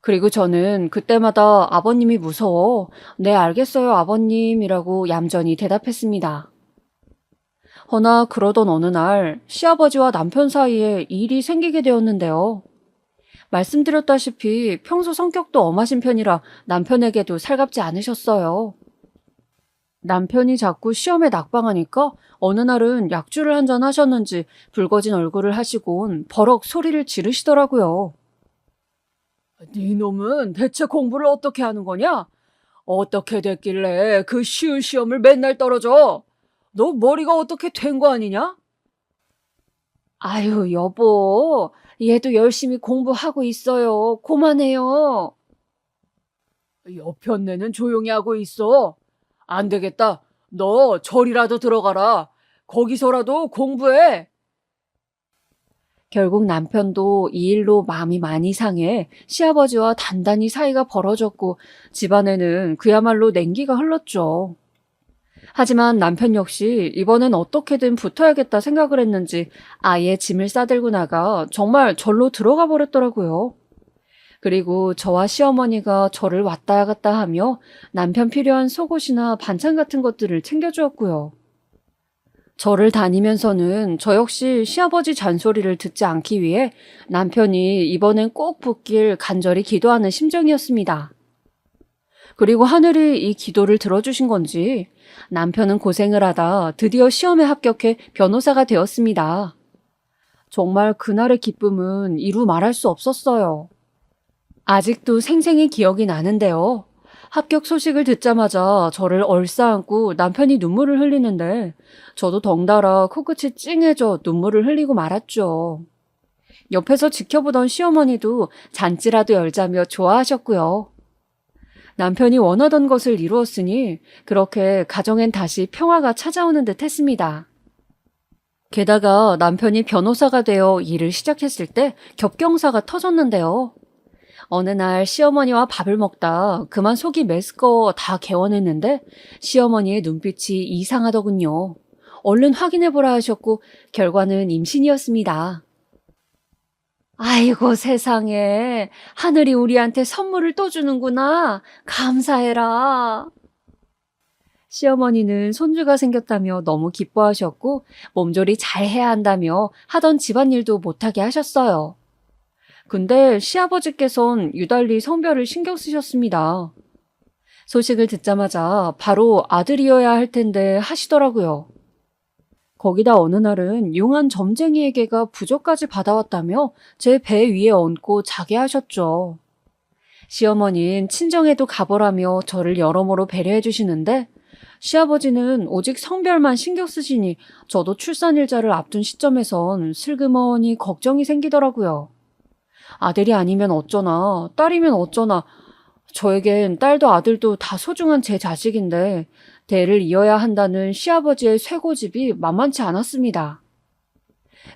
B: 그리고 저는 그때마다 아버님이 무서워 네 알겠어요 아버님이라고 얌전히 대답했습니다. 허나 그러던 어느 날 시아버지와 남편 사이에 일이 생기게 되었는데요. 말씀드렸다시피 평소 성격도 엄하신 편이라 남편에게도 살갑지 않으셨어요. 남편이 자꾸 시험에 낙방하니까 어느 날은 약주를 한잔 하셨는지 붉어진 얼굴을 하시곤 버럭 소리를 지르시더라고요. 네 놈은 대체 공부를 어떻게 하는 거냐? 어떻게 됐길래 그 쉬운 시험을 맨날 떨어져? 너 머리가 어떻게 된 거 아니냐? 아유, 여보. 얘도 열심히 공부하고 있어요. 그만해요. 여편네는 조용히 하고 있어. 안 되겠다. 너 절이라도 들어가라. 거기서라도 공부해. 결국 남편도 이 일로 마음이 많이 상해 시아버지와 단단히 사이가 벌어졌고 집안에는 그야말로 냉기가 흘렀죠. 하지만 남편 역시 이번엔 어떻게든 붙어야겠다 생각을 했는지 아예 짐을 싸들고 나가 정말 절로 들어가 버렸더라고요. 그리고 저와 시어머니가 저를 왔다 갔다 하며 남편 필요한 속옷이나 반찬 같은 것들을 챙겨주었고요. 저를 다니면서는 저 역시 시아버지 잔소리를 듣지 않기 위해 남편이 이번엔 꼭 붙길 간절히 기도하는 심정이었습니다. 그리고 하늘이 이 기도를 들어주신 건지 남편은 고생을 하다 드디어 시험에 합격해 변호사가 되었습니다. 정말 그날의 기쁨은 이루 말할 수 없었어요. 아직도 생생히 기억이 나는데요. 합격 소식을 듣자마자 저를 얼싸안고 남편이 눈물을 흘리는데 저도 덩달아 코끝이 찡해져 눈물을 흘리고 말았죠. 옆에서 지켜보던 시어머니도 잔치라도 열자며 좋아하셨고요. 남편이 원하던 것을 이루었으니 그렇게 가정엔 다시 평화가 찾아오는 듯 했습니다. 게다가 남편이 변호사가 되어 일을 시작했을 때 겹경사가 터졌는데요. 어느 날 시어머니와 밥을 먹다 그만 속이 메스꺼워 다 개원했는데 시어머니의 눈빛이 이상하더군요. 얼른 확인해보라 하셨고 결과는 임신이었습니다. 아이고 세상에. 하늘이 우리한테 선물을 또 주는구나. 감사해라. 시어머니는 손주가 생겼다며 너무 기뻐하셨고 몸조리 잘 해야 한다며 하던 집안일도 못하게 하셨어요. 근데 시아버지께선 유달리 성별을 신경 쓰셨습니다. 소식을 듣자마자 바로 아들이어야 할 텐데 하시더라고요. 거기다 어느 날은 용한 점쟁이에게가 부적까지 받아왔다며 제 배 위에 얹고 자게 하셨죠. 시어머니는 친정에도 가보라며 저를 여러모로 배려해 주시는데 시아버지는 오직 성별만 신경 쓰시니 저도 출산일자를 앞둔 시점에선 슬그머니 걱정이 생기더라고요. 아들이 아니면 어쩌나, 딸이면 어쩌나, 저에겐 딸도 아들도 다 소중한 제 자식인데 대를 이어야 한다는 시아버지의 쇠고집이 만만치 않았습니다.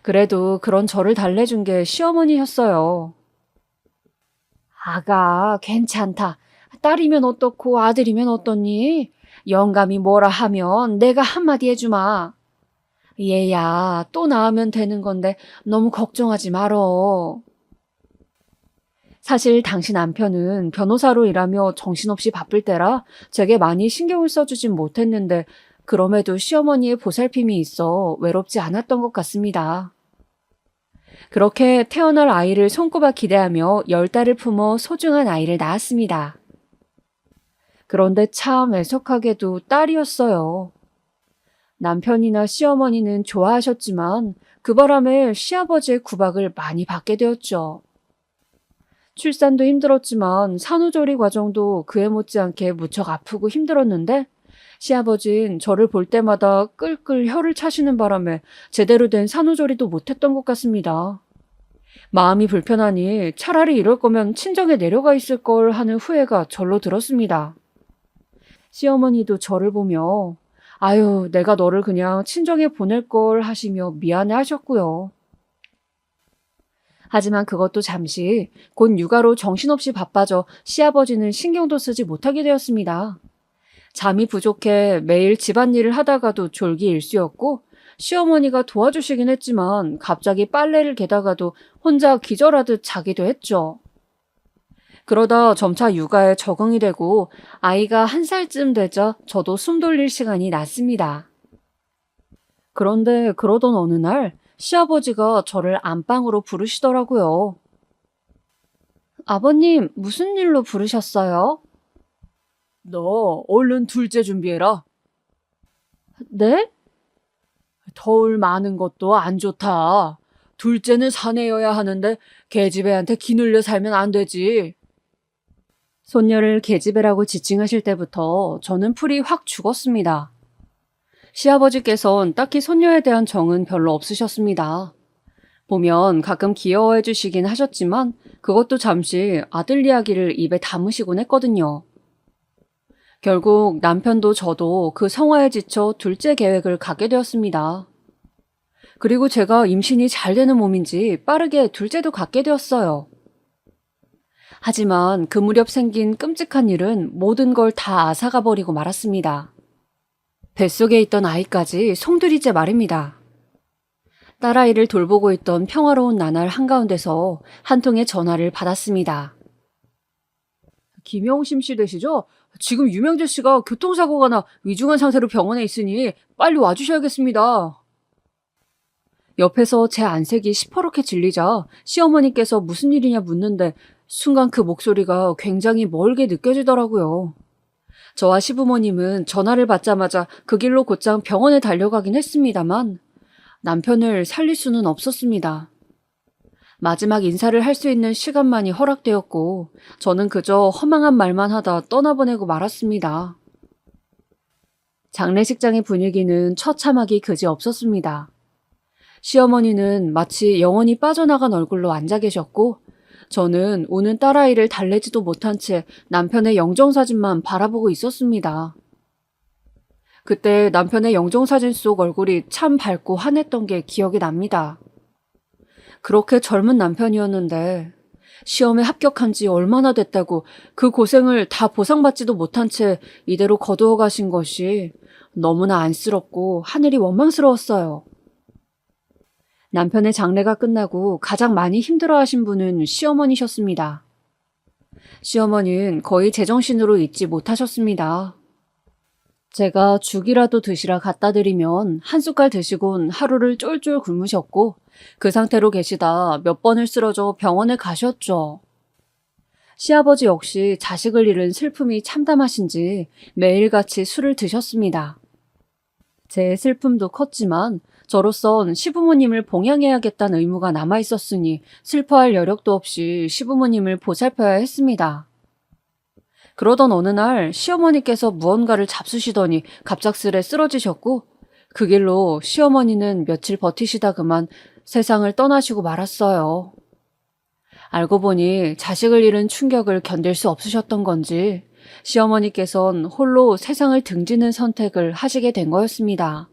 B: 그래도 그런 저를 달래준 게 시어머니였어요. 아가, 괜찮다. 딸이면 어떻고 아들이면 어떻니? 영감이 뭐라 하면 내가 한마디 해주마. 얘야, 또 낳으면 되는 건데 너무 걱정하지 말어. 사실 당시 남편은 변호사로 일하며 정신없이 바쁠 때라 제게 많이 신경을 써주진 못했는데 그럼에도 시어머니의 보살핌이 있어 외롭지 않았던 것 같습니다. 그렇게 태어날 아이를 손꼽아 기대하며 10달을 품어 소중한 아이를 낳았습니다. 그런데 참 애석하게도 딸이었어요. 남편이나 시어머니는 좋아하셨지만 그 바람에 시아버지의 구박을 많이 받게 되었죠. 출산도 힘들었지만 산후조리 과정도 그에 못지않게 무척 아프고 힘들었는데 시아버진 저를 볼 때마다 끌끌 혀를 차시는 바람에 제대로 된 산후조리도 못했던 것 같습니다. 마음이 불편하니 차라리 이럴 거면 친정에 내려가 있을 걸 하는 후회가 절로 들었습니다. 시어머니도 저를 보며 아유, 내가 너를 그냥 친정에 보낼 걸 하시며 미안해 하셨고요. 하지만 그것도 잠시 곧 육아로 정신없이 바빠져 시아버지는 신경도 쓰지 못하게 되었습니다. 잠이 부족해 매일 집안일을 하다가도 졸기 일쑤였고 시어머니가 도와주시긴 했지만 갑자기 빨래를 개다가도 혼자 기절하듯 자기도 했죠. 그러다 점차 육아에 적응이 되고 아이가 1살쯤 되자 저도 숨 돌릴 시간이 났습니다. 그런데 그러던 어느 날 시아버지가 저를 안방으로 부르시더라고요. 아버님, 무슨 일로 부르셨어요? 너 얼른 둘째 준비해라. 네? 더울 많은 것도 안 좋다. 둘째는 사내여야 하는데 계집애한테 기눌려 살면 안 되지. 손녀를 계집애라고 지칭하실 때부터 저는 풀이 확 죽었습니다. 시아버지께선 딱히 손녀에 대한 정은 별로 없으셨습니다. 보면 가끔 귀여워해 주시긴 하셨지만 그것도 잠시 아들 이야기를 입에 담으시곤 했거든요. 결국 남편도 저도 그 성화에 지쳐 둘째 계획을 갖게 되었습니다. 그리고 제가 임신이 잘 되는 몸인지 빠르게 둘째도 갖게 되었어요. 하지만 그 무렵 생긴 끔찍한 일은 모든 걸 다 앗아가 버리고 말았습니다. 뱃속에 있던 아이까지 송두리째 말입니다. 딸아이를 돌보고 있던 평화로운 나날 한가운데서 한 통의 전화를 받았습니다. 김영심 씨 되시죠? 지금 유명재 씨가 교통사고가 나 위중한 상태로 병원에 있으니 빨리 와주셔야겠습니다. 옆에서 제 안색이 시퍼렇게 질리자 시어머니께서 무슨 일이냐 묻는데 순간 그 목소리가 굉장히 멀게 느껴지더라고요. 저와 시부모님은 전화를 받자마자 그 길로 곧장 병원에 달려가긴 했습니다만 남편을 살릴 수는 없었습니다. 마지막 인사를 할 수 있는 시간만이 허락되었고 저는 그저 허망한 말만 하다 떠나보내고 말았습니다. 장례식장의 분위기는 처참하기 그지없었습니다. 시어머니는 마치 영혼이 빠져나간 얼굴로 앉아 계셨고 저는 우는 딸아이를 달래지도 못한 채 남편의 영정사진만 바라보고 있었습니다. 그때 남편의 영정사진 속 얼굴이 참 밝고 환했던 게 기억이 납니다. 그렇게 젊은 남편이었는데 시험에 합격한 지 얼마나 됐다고 그 고생을 다 보상받지도 못한 채 이대로 거두어 가신 것이 너무나 안쓰럽고 하늘이 원망스러웠어요. 남편의 장례가 끝나고 가장 많이 힘들어하신 분은 시어머니셨습니다. 시어머니는 거의 제정신으로 있지 못하셨습니다. 제가 죽이라도 드시라 갖다 드리면 한 숟갈 드시곤 하루를 쫄쫄 굶으셨고 그 상태로 계시다 몇 번을 쓰러져 병원에 가셨죠. 시아버지 역시 자식을 잃은 슬픔이 참담하신지 매일같이 술을 드셨습니다. 제 슬픔도 컸지만 저로선 시부모님을 봉양해야겠다는 의무가 남아있었으니 슬퍼할 여력도 없이 시부모님을 보살펴야 했습니다. 그러던 어느 날 시어머니께서 무언가를 잡수시더니 갑작스레 쓰러지셨고 그 길로 시어머니는 며칠 버티시다 그만 세상을 떠나시고 말았어요. 알고 보니 자식을 잃은 충격을 견딜 수 없으셨던 건지 시어머니께선 홀로 세상을 등지는 선택을 하시게 된 거였습니다.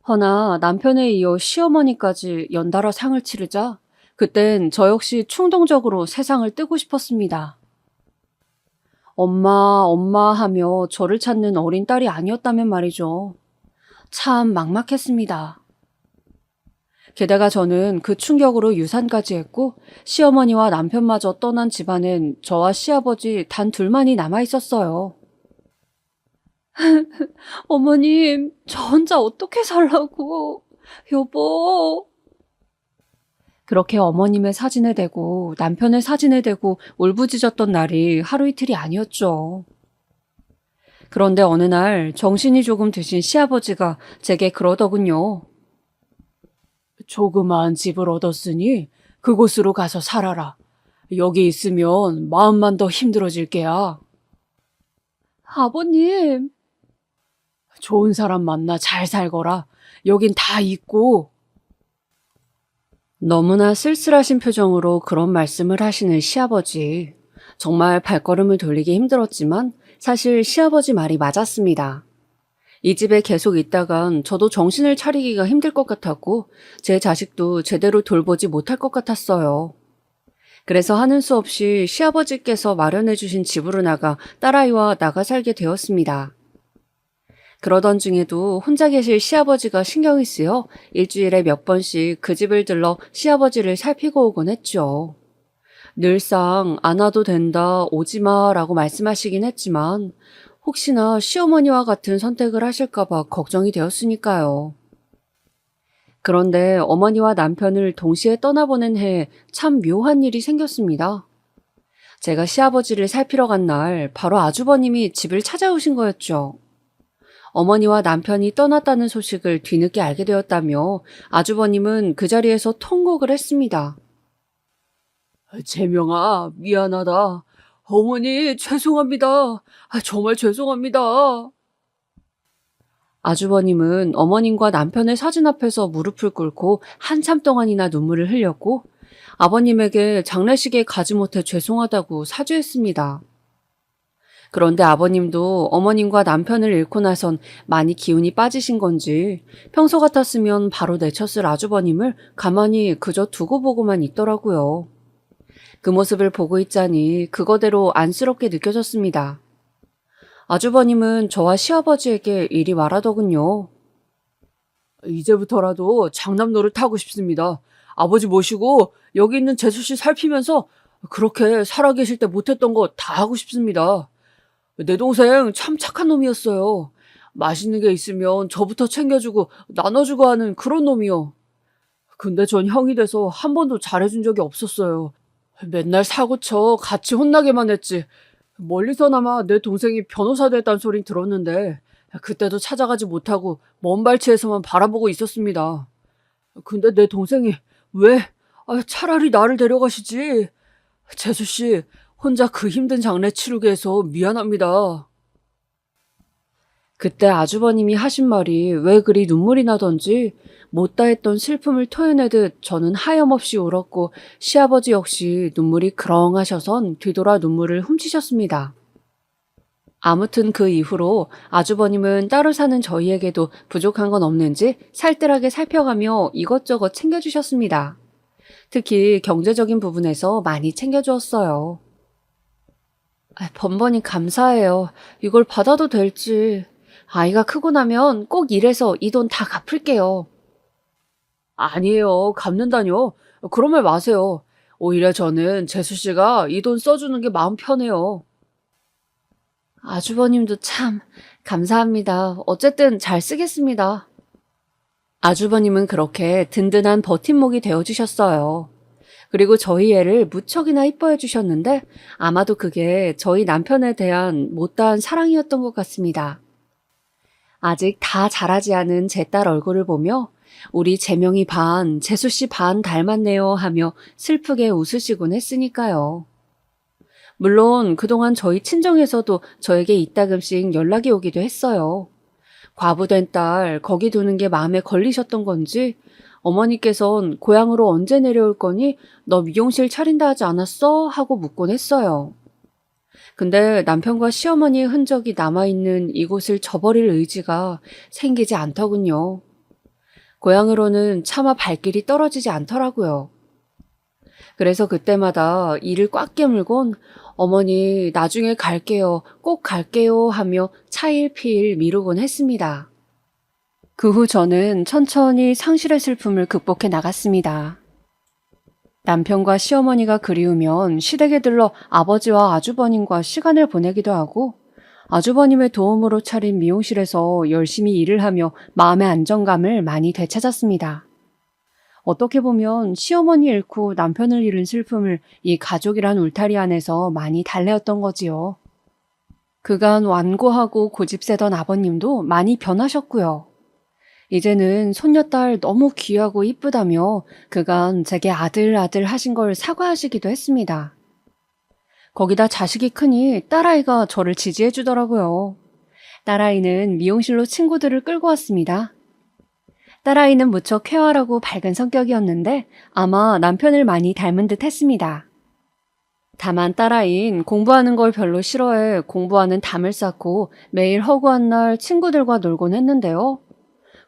B: 허나 남편에 이어 시어머니까지 연달아 상을 치르자 그땐 저 역시 충동적으로 세상을 뜨고 싶었습니다. 엄마, 엄마 하며 저를 찾는 어린 딸이 아니었다면 말이죠. 참 막막했습니다. 게다가 저는 그 충격으로 유산까지 했고 시어머니와 남편마저 떠난 집안엔 저와 시아버지 단 둘만이 남아있었어요. 어머님, 저 혼자 어떻게 살라고. 여보. 그렇게 어머님의 사진에 대고 남편의 사진에 대고 울부짖었던 날이 하루 이틀이 아니었죠. 그런데 어느 날 정신이 조금 드신 시아버지가 제게 그러더군요. 조그마한 집을 얻었으니 그곳으로 가서 살아라. 여기 있으면 마음만 더 힘들어질 게야. 아버님. 좋은 사람 만나 잘 살거라. 여긴 다 있고. 너무나 쓸쓸하신 표정으로 그런 말씀을 하시는 시아버지. 정말 발걸음을 돌리기 힘들었지만 사실 시아버지 말이 맞았습니다. 이 집에 계속 있다간 저도 정신을 차리기가 힘들 것 같았고 제 자식도 제대로 돌보지 못할 것 같았어요. 그래서 하는 수 없이 시아버지께서 마련해 주신 집으로 나가 딸아이와 나가 살게 되었습니다. 그러던 중에도 혼자 계실 시아버지가 신경이 쓰여 일주일에 몇 번씩 그 집을 들러 시아버지를 살피고 오곤 했죠. 늘상 안 와도 된다, 오지마 라고 말씀하시긴 했지만 혹시나 시어머니와 같은 선택을 하실까봐 걱정이 되었으니까요. 그런데 어머니와 남편을 동시에 떠나보낸 해에 참 묘한 일이 생겼습니다. 제가 시아버지를 살피러 간 날 바로 아주버님이 집을 찾아오신 거였죠. 어머니와 남편이 떠났다는 소식을 뒤늦게 알게 되었다며 아주버님은 그 자리에서 통곡을 했습니다. 재명아, 미안하다. 어머니, 죄송합니다. 정말 죄송합니다. 아주버님은 어머님과 남편의 사진 앞에서 무릎을 꿇고 한참 동안이나 눈물을 흘렸고 아버님에게 장례식에 가지 못해 죄송하다고 사죄했습니다. 그런데 아버님도 어머님과 남편을 잃고 나선 많이 기운이 빠지신 건지 평소 같았으면 바로 내쳤을 아주버님을 가만히 그저 두고 보고만 있더라고요. 그 모습을 보고 있자니 그거대로 안쓰럽게 느껴졌습니다. 아주버님은 저와 시아버지에게 이리 말하더군요. 이제부터라도 장남 노릇하고 싶습니다. 아버지 모시고 여기 있는 재수씨 살피면서 그렇게 살아계실 때 못했던 거 다 하고 싶습니다. 내 동생 참 착한 놈이었어요. 맛있는 게 있으면 저부터 챙겨주고 나눠주고 하는 그런 놈이요. 근데 전 형이 돼서 한 번도 잘해준 적이 없었어요. 맨날 사고쳐 같이 혼나게만 했지. 멀리서나마 내 동생이 변호사 됐다는 소린 들었는데 그때도 찾아가지 못하고 먼 발치에서만 바라보고 있었습니다. 근데 내 동생이 왜 차라리 나를 데려가시지. 재수씨, 혼자 그 힘든 장례 치르게 해서 미안합니다. 그때 아주버님이 하신 말이 왜 그리 눈물이 나던지 못다 했던 슬픔을 토해내듯 저는 하염없이 울었고 시아버지 역시 눈물이 그렁하셔선 뒤돌아 눈물을 훔치셨습니다. 아무튼 그 이후로 아주버님은 따로 사는 저희에게도 부족한 건 없는지 살뜰하게 살펴가며 이것저것 챙겨주셨습니다. 특히 경제적인 부분에서 많이 챙겨주었어요. 번번이 감사해요. 이걸 받아도 될지. 아이가 크고 나면 꼭 일해서 이 돈 다 갚을게요. 아니에요. 갚는다뇨? 그런 말 마세요. 오히려 저는 재수 씨가 이 돈 써주는 게 마음 편해요. 아주버님도 참 감사합니다. 어쨌든 잘 쓰겠습니다. 아주버님은 그렇게 든든한 버팀목이 되어주셨어요. 그리고 저희 애를 무척이나 이뻐해 주셨는데 아마도 그게 저희 남편에 대한 못다한 사랑이었던 것 같습니다. 아직 다 자라지 않은 제 딸 얼굴을 보며 우리 재명이 반, 재수씨 반 닮았네요 하며 슬프게 웃으시곤 했으니까요. 물론 그동안 저희 친정에서도 저에게 이따금씩 연락이 오기도 했어요. 과부된 딸 거기 두는 게 마음에 걸리셨던 건지 어머니께선 고향으로 언제 내려올 거니 너 미용실 차린다 하지 않았어? 하고 묻곤 했어요. 근데 남편과 시어머니의 흔적이 남아있는 이곳을 저버릴 의지가 생기지 않더군요. 고향으로는 차마 발길이 떨어지지 않더라고요. 그래서 그때마다 이를 꽉 깨물곤 어머니 나중에 갈게요, 꼭 갈게요 하며 차일피일 미루곤 했습니다. 그 후 저는 천천히 상실의 슬픔을 극복해 나갔습니다. 남편과 시어머니가 그리우면 시댁에 들러 아버지와 아주버님과 시간을 보내기도 하고 아주버님의 도움으로 차린 미용실에서 열심히 일을 하며 마음의 안정감을 많이 되찾았습니다. 어떻게 보면 시어머니 잃고 남편을 잃은 슬픔을 이 가족이란 울타리 안에서 많이 달래었던 거지요. 그간 완고하고 고집세던 아버님도 많이 변하셨고요. 이제는 손녀딸 너무 귀하고 이쁘다며 그간 제게 아들 하신 걸 사과하시기도 했습니다. 거기다 자식이 크니 딸아이가 저를 지지해 주더라고요. 딸아이는 미용실로 친구들을 끌고 왔습니다. 딸아이는 무척 쾌활하고 밝은 성격이었는데 아마 남편을 많이 닮은 듯 했습니다. 다만 딸아이는 공부하는 걸 별로 싫어해 공부하는 담을 쌓고 매일 허구한 날 친구들과 놀곤 했는데요.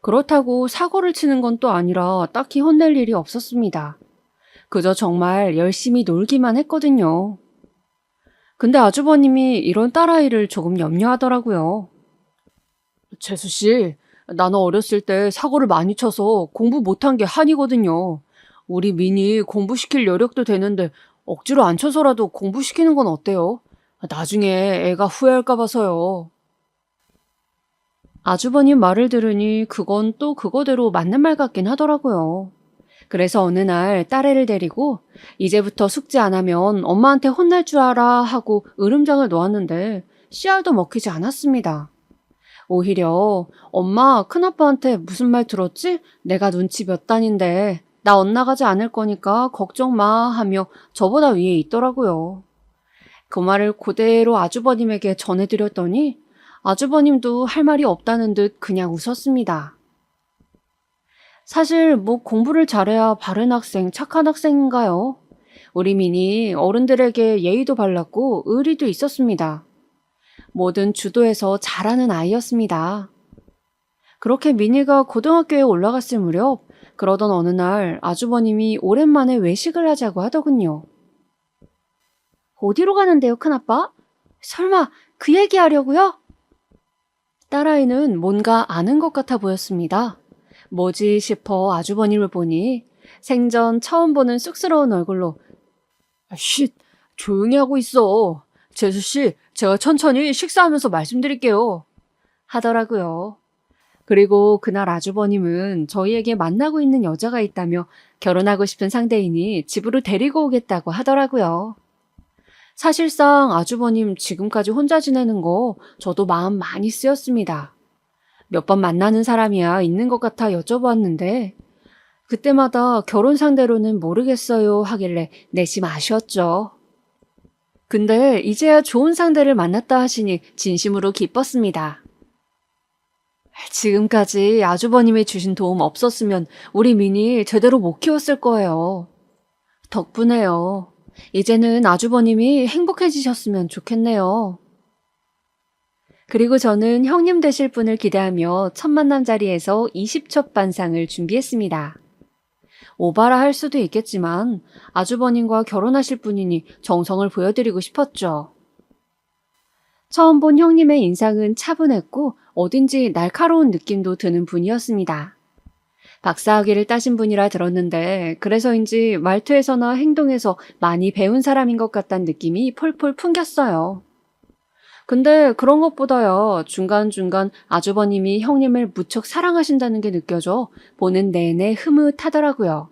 B: 그렇다고 사고를 치는 건 또 아니라 딱히 혼낼 일이 없었습니다. 그저 정말 열심히 놀기만 했거든요. 근데 아주버님이 이런 딸아이를 조금 염려하더라고요. 재수씨, 나는 어렸을 때 사고를 많이 쳐서 공부 못한 게 한이거든요. 우리 민이 공부시킬 여력도 되는데 억지로 안 쳐서라도 공부시키는 건 어때요? 나중에 애가 후회할까 봐서요. 아주버님 말을 들으니 그건 또 그거대로 맞는 말 같긴 하더라고요. 그래서 어느 날 딸애를 데리고 이제부터 숙제 안 하면 엄마한테 혼날 줄 알아 하고 으름장을 놓았는데 씨알도 먹히지 않았습니다. 오히려 엄마 큰아빠한테 무슨 말 들었지? 내가 눈치 몇 단인데 나 엇나가지 않을 거니까 걱정 마 하며 저보다 위에 있더라고요. 그 말을 그대로 아주버님에게 전해드렸더니 아주버님도 할 말이 없다는 듯 그냥 웃었습니다. 사실 뭐 공부를 잘해야 바른 학생, 착한 학생인가요? 우리 민이 어른들에게 예의도 발랐고 의리도 있었습니다. 뭐든 주도해서 잘하는 아이였습니다. 그렇게 민이가 고등학교에 올라갔을 무렵 그러던 어느 날 아주버님이 오랜만에 외식을 하자고 하더군요. 어디로 가는데요, 큰아빠? 설마 그 얘기하려고요? 딸아이는 뭔가 아는 것 같아 보였습니다. 뭐지 싶어 아주버님을 보니 생전 처음 보는 쑥스러운 얼굴로 쉿, 조용히 하고 있어. 재수씨, 제가 천천히 식사하면서 말씀드릴게요. 하더라고요. 그리고 그날 아주버님은 저희에게 만나고 있는 여자가 있다며 결혼하고 싶은 상대인이 집으로 데리고 오겠다고 하더라고요. 사실상 아주버님 지금까지 혼자 지내는 거 저도 마음 많이 쓰였습니다. 몇 번 만나는 사람이야 있는 것 같아 여쭤보았는데 그때마다 결혼 상대로는 모르겠어요 하길래 내심 아쉬웠죠. 근데 이제야 좋은 상대를 만났다 하시니 진심으로 기뻤습니다. 지금까지 아주버님이 주신 도움 없었으면 우리 민이 제대로 못 키웠을 거예요. 덕분에요. 이제는 아주버님이 행복해지셨으면 좋겠네요. 그리고 저는 형님 되실 분을 기대하며 첫 만남 자리에서 20첩 반상을 준비했습니다. 오바라 할 수도 있겠지만 아주버님과 결혼하실 분이니 정성을 보여드리고 싶었죠. 처음 본 형님의 인상은 차분했고 어딘지 날카로운 느낌도 드는 분이었습니다. 박사학위를 따신 분이라 들었는데 그래서인지 말투에서나 행동에서 많이 배운 사람인 것 같다는 느낌이 폴폴 풍겼어요. 근데 그런 것보다요, 중간중간 아주버님이 형님을 무척 사랑하신다는 게 느껴져 보는 내내 흐뭇하더라고요.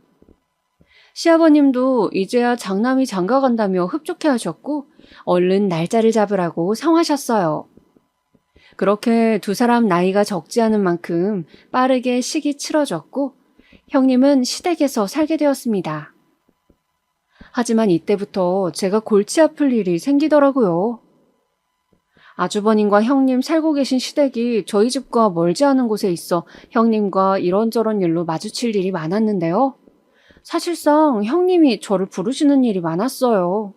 B: 시아버님도 이제야 장남이 장가간다며 흡족해 하셨고 얼른 날짜를 잡으라고 성하셨어요. 그렇게 두 사람 나이가 적지 않은 만큼 빠르게 식이 치러졌고 형님은 시댁에서 살게 되었습니다. 하지만 이때부터 제가 골치 아플 일이 생기더라고요. 아주버님과 형님 살고 계신 시댁이 저희 집과 멀지 않은 곳에 있어 형님과 이런저런 일로 마주칠 일이 많았는데요. 사실상 형님이 저를 부르시는 일이 많았어요.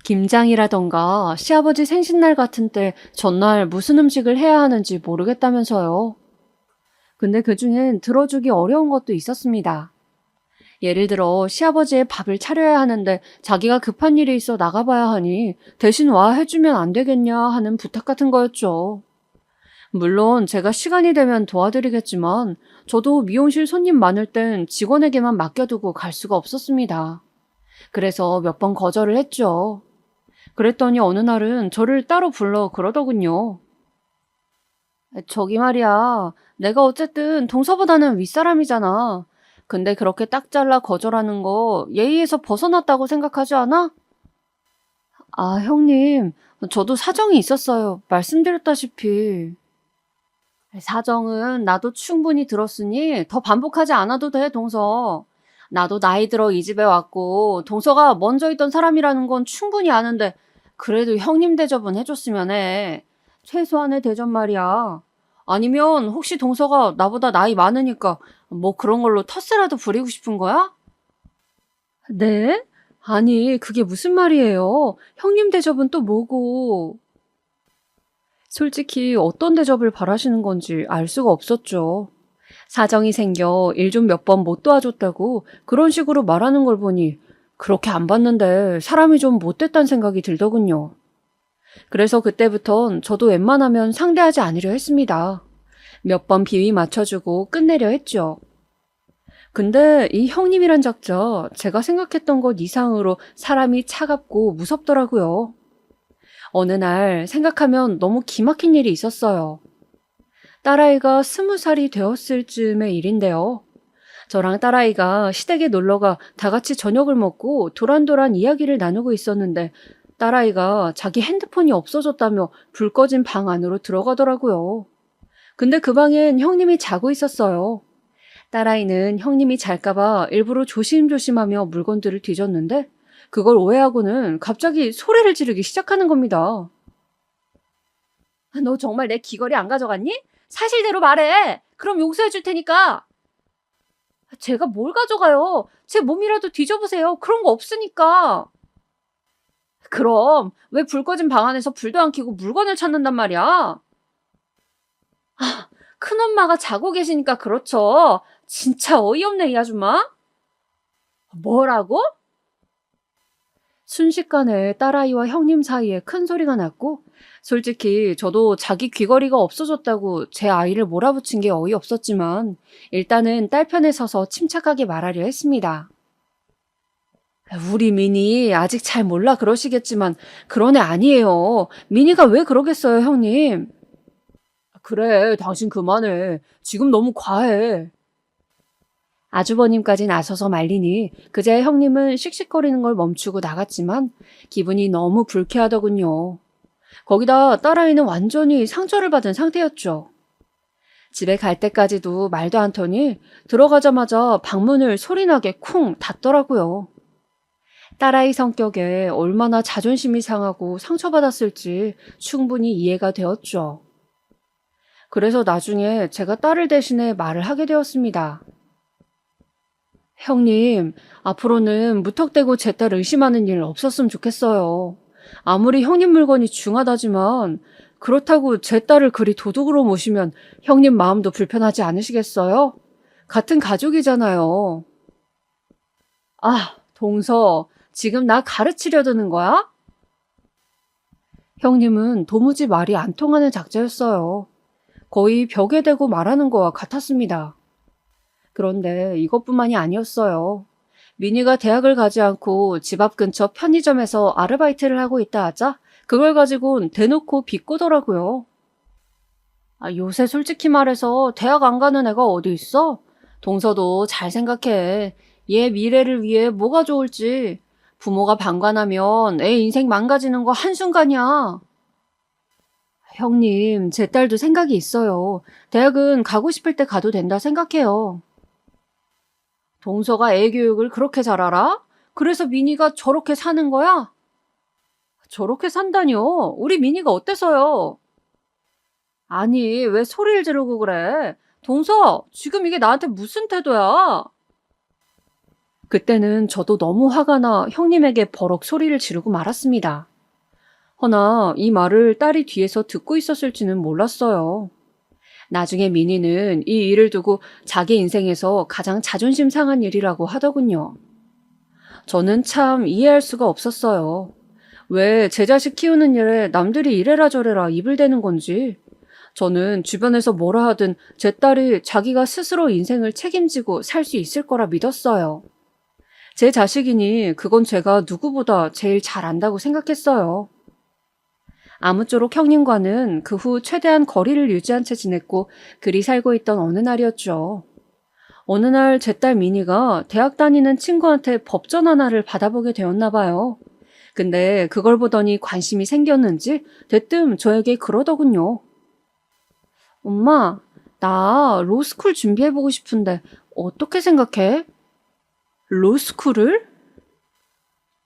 B: 김장이라던가 시아버지 생신날 같은 때 전날 무슨 음식을 해야 하는지 모르겠다면서요. 근데 그중엔 들어주기 어려운 것도 있었습니다. 예를 들어 시아버지의 밥을 차려야 하는데 자기가 급한 일이 있어 나가봐야 하니 대신 와 해주면 안 되겠냐 하는 부탁 같은 거였죠. 물론 제가 시간이 되면 도와드리겠지만 저도 미용실 손님 많을 땐 직원에게만 맡겨두고 갈 수가 없었습니다. 그래서 몇 번 거절을 했죠. 그랬더니 어느 날은 저를 따로 불러 그러더군요. 저기 말이야, 내가 어쨌든 동서보다는 윗사람이잖아. 근데 그렇게 딱 잘라 거절하는 거 예의에서 벗어났다고 생각하지 않아? 아, 형님, 저도 사정이 있었어요. 말씀드렸다시피. 사정은 나도 충분히 들었으니 더 반복하지 않아도 돼, 동서. 나도 나이 들어 이 집에 왔고 동서가 먼저 있던 사람이라는 건 충분히 아는데 그래도 형님 대접은 해줬으면 해. 최소한의 대접 말이야. 아니면 혹시 동서가 나보다 나이 많으니까 뭐 그런 걸로 텃세라도 부리고 싶은 거야? 네? 아니, 그게 무슨 말이에요? 형님 대접은 또 뭐고? 솔직히 어떤 대접을 바라시는 건지 알 수가 없었죠. 사정이 생겨 일 좀 몇 번 못 도와줬다고 그런 식으로 말하는 걸 보니 그렇게 안 봤는데 사람이 좀 못됐다는 생각이 들더군요. 그래서 그때부턴 저도 웬만하면 상대하지 않으려 했습니다. 몇 번 비위 맞춰주고 끝내려 했죠. 근데 이 형님이란 작자 제가 생각했던 것 이상으로 사람이 차갑고 무섭더라고요. 어느 날 생각하면 너무 기막힌 일이 있었어요. 딸아이가 20살이 되었을 즈음의 일인데요. 저랑 딸아이가 시댁에 놀러가 다 같이 저녁을 먹고 도란도란 이야기를 나누고 있었는데 딸아이가 자기 핸드폰이 없어졌다며 불 꺼진 방 안으로 들어가더라고요. 근데 그 방엔 형님이 자고 있었어요. 딸아이는 형님이 잘까봐 일부러 조심조심하며 물건들을 뒤졌는데 그걸 오해하고는 갑자기 소리를 지르기 시작하는 겁니다. 너 정말 내 귀걸이 안 가져갔니? 사실대로 말해. 그럼 용서해 줄 테니까. 제가 뭘 가져가요? 제 몸이라도 뒤져보세요. 그런 거 없으니까. 그럼 왜 불 꺼진 방 안에서 불도 안 켜고 물건을 찾는단 말이야? 큰엄마가 자고 계시니까 그렇죠. 진짜 어이없네, 이 아줌마. 뭐라고? 순식간에 딸아이와 형님 사이에 큰 소리가 났고 솔직히 저도 자기 귀걸이가 없어졌다고 제 아이를 몰아붙인 게 어이없었지만 일단은 딸 편에 서서 침착하게 말하려 했습니다. 우리 미니 아직 잘 몰라 그러시겠지만 그런 애 아니에요. 미니가 왜 그러겠어요, 형님? 그래, 당신 그만해. 지금 너무 과해. 아주버님까지 나서서 말리니 그제야 형님은 씩씩거리는 걸 멈추고 나갔지만 기분이 너무 불쾌하더군요. 거기다 딸아이는 완전히 상처를 받은 상태였죠. 집에 갈 때까지도 말도 않더니 들어가자마자 방문을 소리나게 쿵 닫더라고요. 딸아이 성격에 얼마나 자존심이 상하고 상처받았을지 충분히 이해가 되었죠. 그래서 나중에 제가 딸을 대신해 말을 하게 되었습니다. 형님, 앞으로는 무턱대고 제 딸 의심하는 일 없었으면 좋겠어요. 아무리 형님 물건이 중하다지만 그렇다고 제 딸을 그리 도둑으로 모시면 형님 마음도 불편하지 않으시겠어요? 같은 가족이잖아요. 아, 동서, 지금 나 가르치려 드는 거야? 형님은 도무지 말이 안 통하는 작자였어요. 거의 벽에 대고 말하는 거와 같았습니다. 그런데 이것뿐만이 아니었어요. 미니가 대학을 가지 않고 집 앞 근처 편의점에서 아르바이트를 하고 있다 하자 그걸 가지고는 대놓고 비꼬더라고요. 요새 솔직히 말해서 대학 안 가는 애가 어디 있어? 동서도 잘 생각해. 얘 미래를 위해 뭐가 좋을지. 부모가 방관하면 애 인생 망가지는 거 한순간이야. 형님, 제 딸도 생각이 있어요. 대학은 가고 싶을 때 가도 된다 생각해요. 동서가 애 교육을 그렇게 잘 알아? 그래서 미니가 저렇게 사는 거야? 저렇게 산다뇨? 우리 미니가 어때서요? 아니, 왜 소리를 지르고 그래? 동서, 지금 이게 나한테 무슨 태도야? 그때는 저도 너무 화가 나 형님에게 버럭 소리를 지르고 말았습니다. 허나 이 말을 딸이 뒤에서 듣고 있었을지는 몰랐어요. 나중에 미니는 이 일을 두고 자기 인생에서 가장 자존심 상한 일이라고 하더군요. 저는 참 이해할 수가 없었어요. 왜 제 자식 키우는 일에 남들이 이래라 저래라 입을 대는 건지. 저는 주변에서 뭐라 하든 제 딸이 자기가 스스로 인생을 책임지고 살 수 있을 거라 믿었어요. 제 자식이니 그건 제가 누구보다 제일 잘 안다고 생각했어요. 아무쪼록 형님과는 그 후 최대한 거리를 유지한 채 지냈고 그리 살고 있던 어느 날이었죠. 어느 날 제 딸 미니가 대학 다니는 친구한테 법전 하나를 받아보게 되었나 봐요. 근데 그걸 보더니 관심이 생겼는지 대뜸 저에게 그러더군요. 엄마, 나 로스쿨 준비해보고 싶은데 어떻게 생각해? 로스쿨을?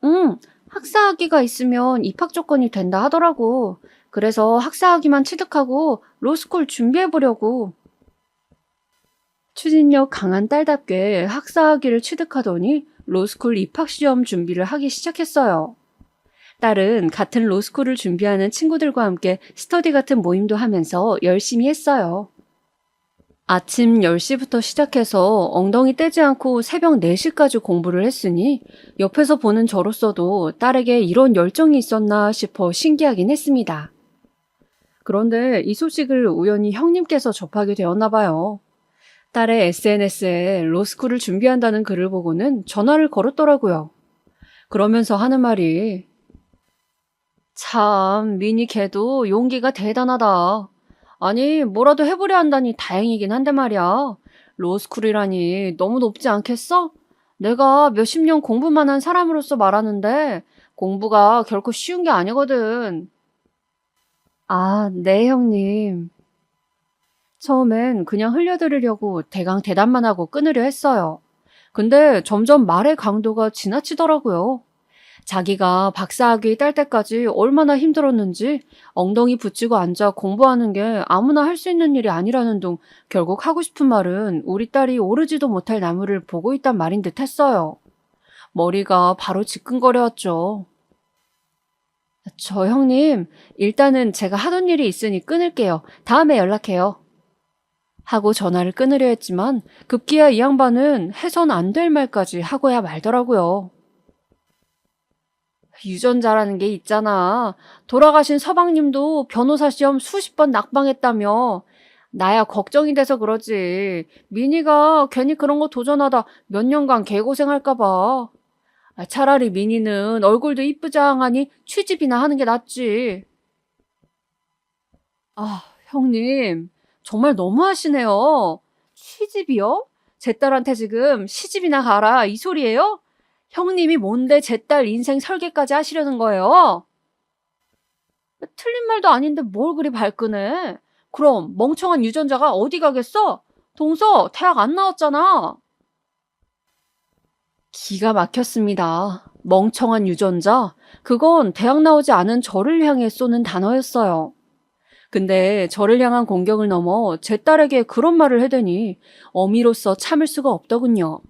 B: 응, 학사학위가 있으면 입학 조건이 된다 하더라고. 그래서 학사학위만 취득하고 로스쿨 준비해보려고. 추진력 강한 딸답게 학사학위를 취득하더니 로스쿨 입학시험 준비를 하기 시작했어요. 딸은 같은 로스쿨을 준비하는 친구들과 함께 스터디 같은 모임도 하면서 열심히 했어요. 아침 10시부터 시작해서 엉덩이 떼지 않고 새벽 4시까지 공부를 했으니 옆에서 보는 저로서도 딸에게 이런 열정이 있었나 싶어 신기하긴 했습니다. 그런데 이 소식을 우연히 형님께서 접하게 되었나 봐요. 딸의 SNS에 로스쿨을 준비한다는 글을 보고는 전화를 걸었더라고요. 그러면서 하는 말이 참, 미니 걔도 용기가 대단하다. 아니, 뭐라도 해보려 한다니 다행이긴 한데 말이야. 로스쿨이라니 너무 높지 않겠어? 내가 몇십 년 공부만 한 사람으로서 말하는데 공부가 결코 쉬운 게 아니거든. 아, 네, 형님. 처음엔 그냥 흘려들으려고 대강 대답만 하고 끊으려 했어요. 근데 점점 말의 강도가 지나치더라고요. 자기가 박사학위 딸 때까지 얼마나 힘들었는지 엉덩이 붙이고 앉아 공부하는 게 아무나 할 수 있는 일이 아니라는 둥 결국 하고 싶은 말은 우리 딸이 오르지도 못할 나무를 보고 있단 말인 듯 했어요. 머리가 바로 지끈거려왔죠. 저 형님, 일단은 제가 하던 일이 있으니 끊을게요. 다음에 연락해요. 하고 전화를 끊으려 했지만 급기야 이 양반은 해선 안 될 말까지 하고야 말더라고요. 유전자라는 게 있잖아. 돌아가신 서방님도 변호사 시험 수십 번 낙방했다며. 나야 걱정이 돼서 그러지. 미니가 괜히 그런 거 도전하다 몇 년간 개고생할까 봐. 차라리 미니는 얼굴도 이쁘장하니 취직이나 하는 게 낫지. 아, 형님. 정말 너무하시네요. 취집이요? 제 딸한테 지금 시집이나 가라 이 소리예요? 형님이 뭔데 제 딸 인생 설계까지 하시려는 거예요? 틀린 말도 아닌데 뭘 그리 발끈해? 그럼 멍청한 유전자가 어디 가겠어? 동서 대학 안 나왔잖아. 기가 막혔습니다. 멍청한 유전자? 그건 대학 나오지 않은 저를 향해 쏘는 단어였어요. 근데 저를 향한 공격을 넘어 제 딸에게 그런 말을 해대니 어미로서 참을 수가 없더군요.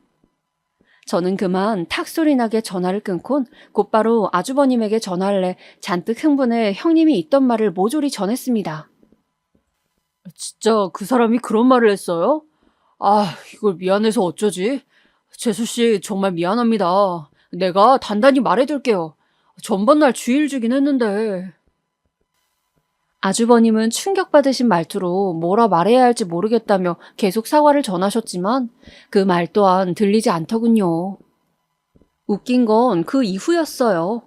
B: 저는 그만 탁소리 나게 전화를 끊곤 곧바로 아주버님에게 전화를 해 잔뜩 흥분해 형님이 있던 말을 모조리 전했습니다. 진짜 그 사람이 그런 말을 했어요? 아, 이걸 미안해서 어쩌지? 재수씨 정말 미안합니다. 내가 단단히 말해둘게요. 전번날 주일 주긴 했는데. 아주버님은 충격받으신 말투로 뭐라 말해야 할지 모르겠다며 계속 사과를 전하셨지만 그 말 또한 들리지 않더군요. 웃긴 건 그 이후였어요.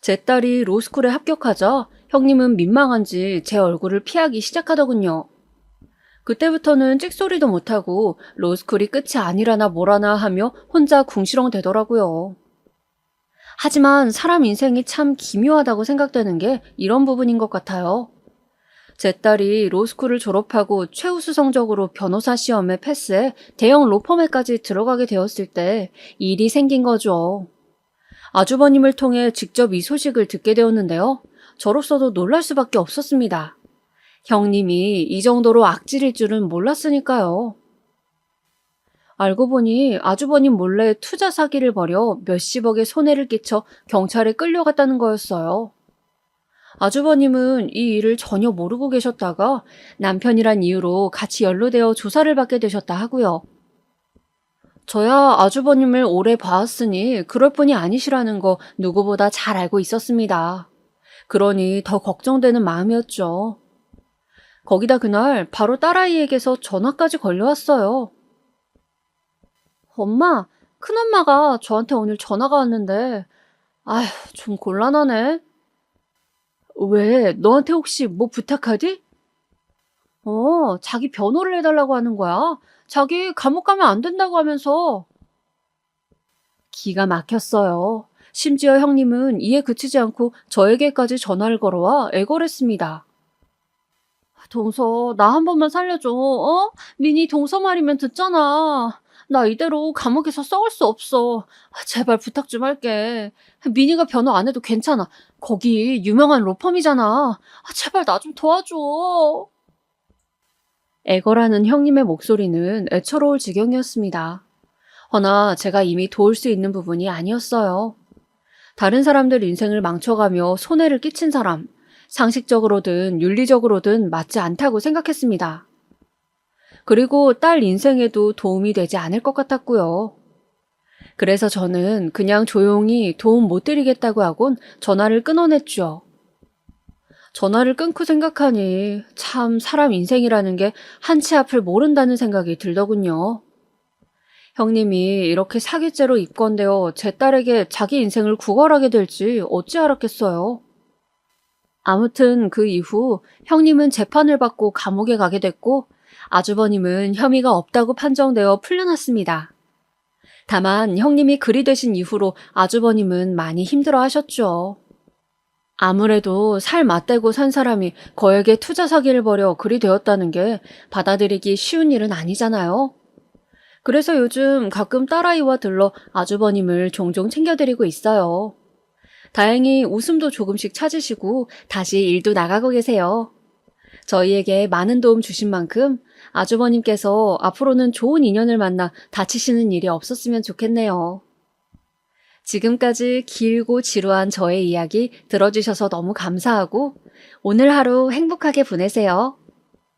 B: 제 딸이 로스쿨에 합격하자 형님은 민망한지 제 얼굴을 피하기 시작하더군요. 그때부터는 찍소리도 못하고 로스쿨이 끝이 아니라나 뭐라나 하며 혼자 궁시렁대더라고요. 하지만 사람 인생이 참 기묘하다고 생각되는 게 이런 부분인 것 같아요. 제 딸이 로스쿨을 졸업하고 최우수 성적으로 변호사 시험에 패스해 대형 로펌에까지 들어가게 되었을 때 일이 생긴 거죠. 아주버님을 통해 직접 이 소식을 듣게 되었는데요. 저로서도 놀랄 수밖에 없었습니다. 형님이 이 정도로 악질일 줄은 몰랐으니까요. 알고 보니 아주버님 몰래 투자 사기를 벌여 몇십억의 손해를 끼쳐 경찰에 끌려갔다는 거였어요. 아주버님은 이 일을 전혀 모르고 계셨다가 남편이란 이유로 같이 연루되어 조사를 받게 되셨다 하고요. 저야 아주버님을 오래 봐왔으니 그럴 뿐이 아니시라는 거 누구보다 잘 알고 있었습니다. 그러니 더 걱정되는 마음이었죠. 거기다 그날 바로 딸아이에게서 전화까지 걸려왔어요. 엄마, 큰엄마가 저한테 오늘 전화가 왔는데 아휴, 좀 곤란하네. 왜? 너한테 혹시 뭐 부탁하디? 자기 변호를 해달라고 하는 거야. 자기 감옥 가면 안 된다고 하면서. 기가 막혔어요. 심지어 형님은 이에 그치지 않고 저에게까지 전화를 걸어와 애걸했습니다. 동서, 나 한 번만 살려줘. 민희 동서 말이면 듣잖아. 나 이대로 감옥에서 썩을 수 없어. 제발 부탁 좀 할게. 민희가 변호 안 해도 괜찮아. 거기 유명한 로펌이잖아. 제발 나 좀 도와줘. 애걸하는 형님의 목소리는 애처로울 지경이었습니다. 허나 제가 이미 도울 수 있는 부분이 아니었어요. 다른 사람들 인생을 망쳐가며 손해를 끼친 사람, 상식적으로든 윤리적으로든 맞지 않다고 생각했습니다. 그리고 딸 인생에도 도움이 되지 않을 것 같았고요. 그래서 저는 그냥 조용히 도움 못 드리겠다고 하곤 전화를 끊어냈죠. 전화를 끊고 생각하니 참 사람 인생이라는 게 한치 앞을 모른다는 생각이 들더군요. 형님이 이렇게 사기죄로 입건되어 제 딸에게 자기 인생을 구걸하게 될지 어찌 알았겠어요. 아무튼 그 이후 형님은 재판을 받고 감옥에 가게 됐고 아주버님은 혐의가 없다고 판정되어 풀려났습니다. 다만 형님이 그리 되신 이후로 아주버님은 많이 힘들어 하셨죠. 아무래도 살 맞대고 산 사람이 거액의 투자 사기를 벌여 그리 되었다는 게 받아들이기 쉬운 일은 아니잖아요. 그래서 요즘 가끔 딸아이와 들러 아주버님을 종종 챙겨드리고 있어요. 다행히 웃음도 조금씩 찾으시고 다시 일도 나가고 계세요. 저희에게 많은 도움 주신 만큼 아주버님께서 앞으로는 좋은 인연을 만나 다치시는 일이 없었으면 좋겠네요. 지금까지 길고 지루한 저의 이야기 들어주셔서 너무 감사하고 오늘 하루 행복하게 보내세요.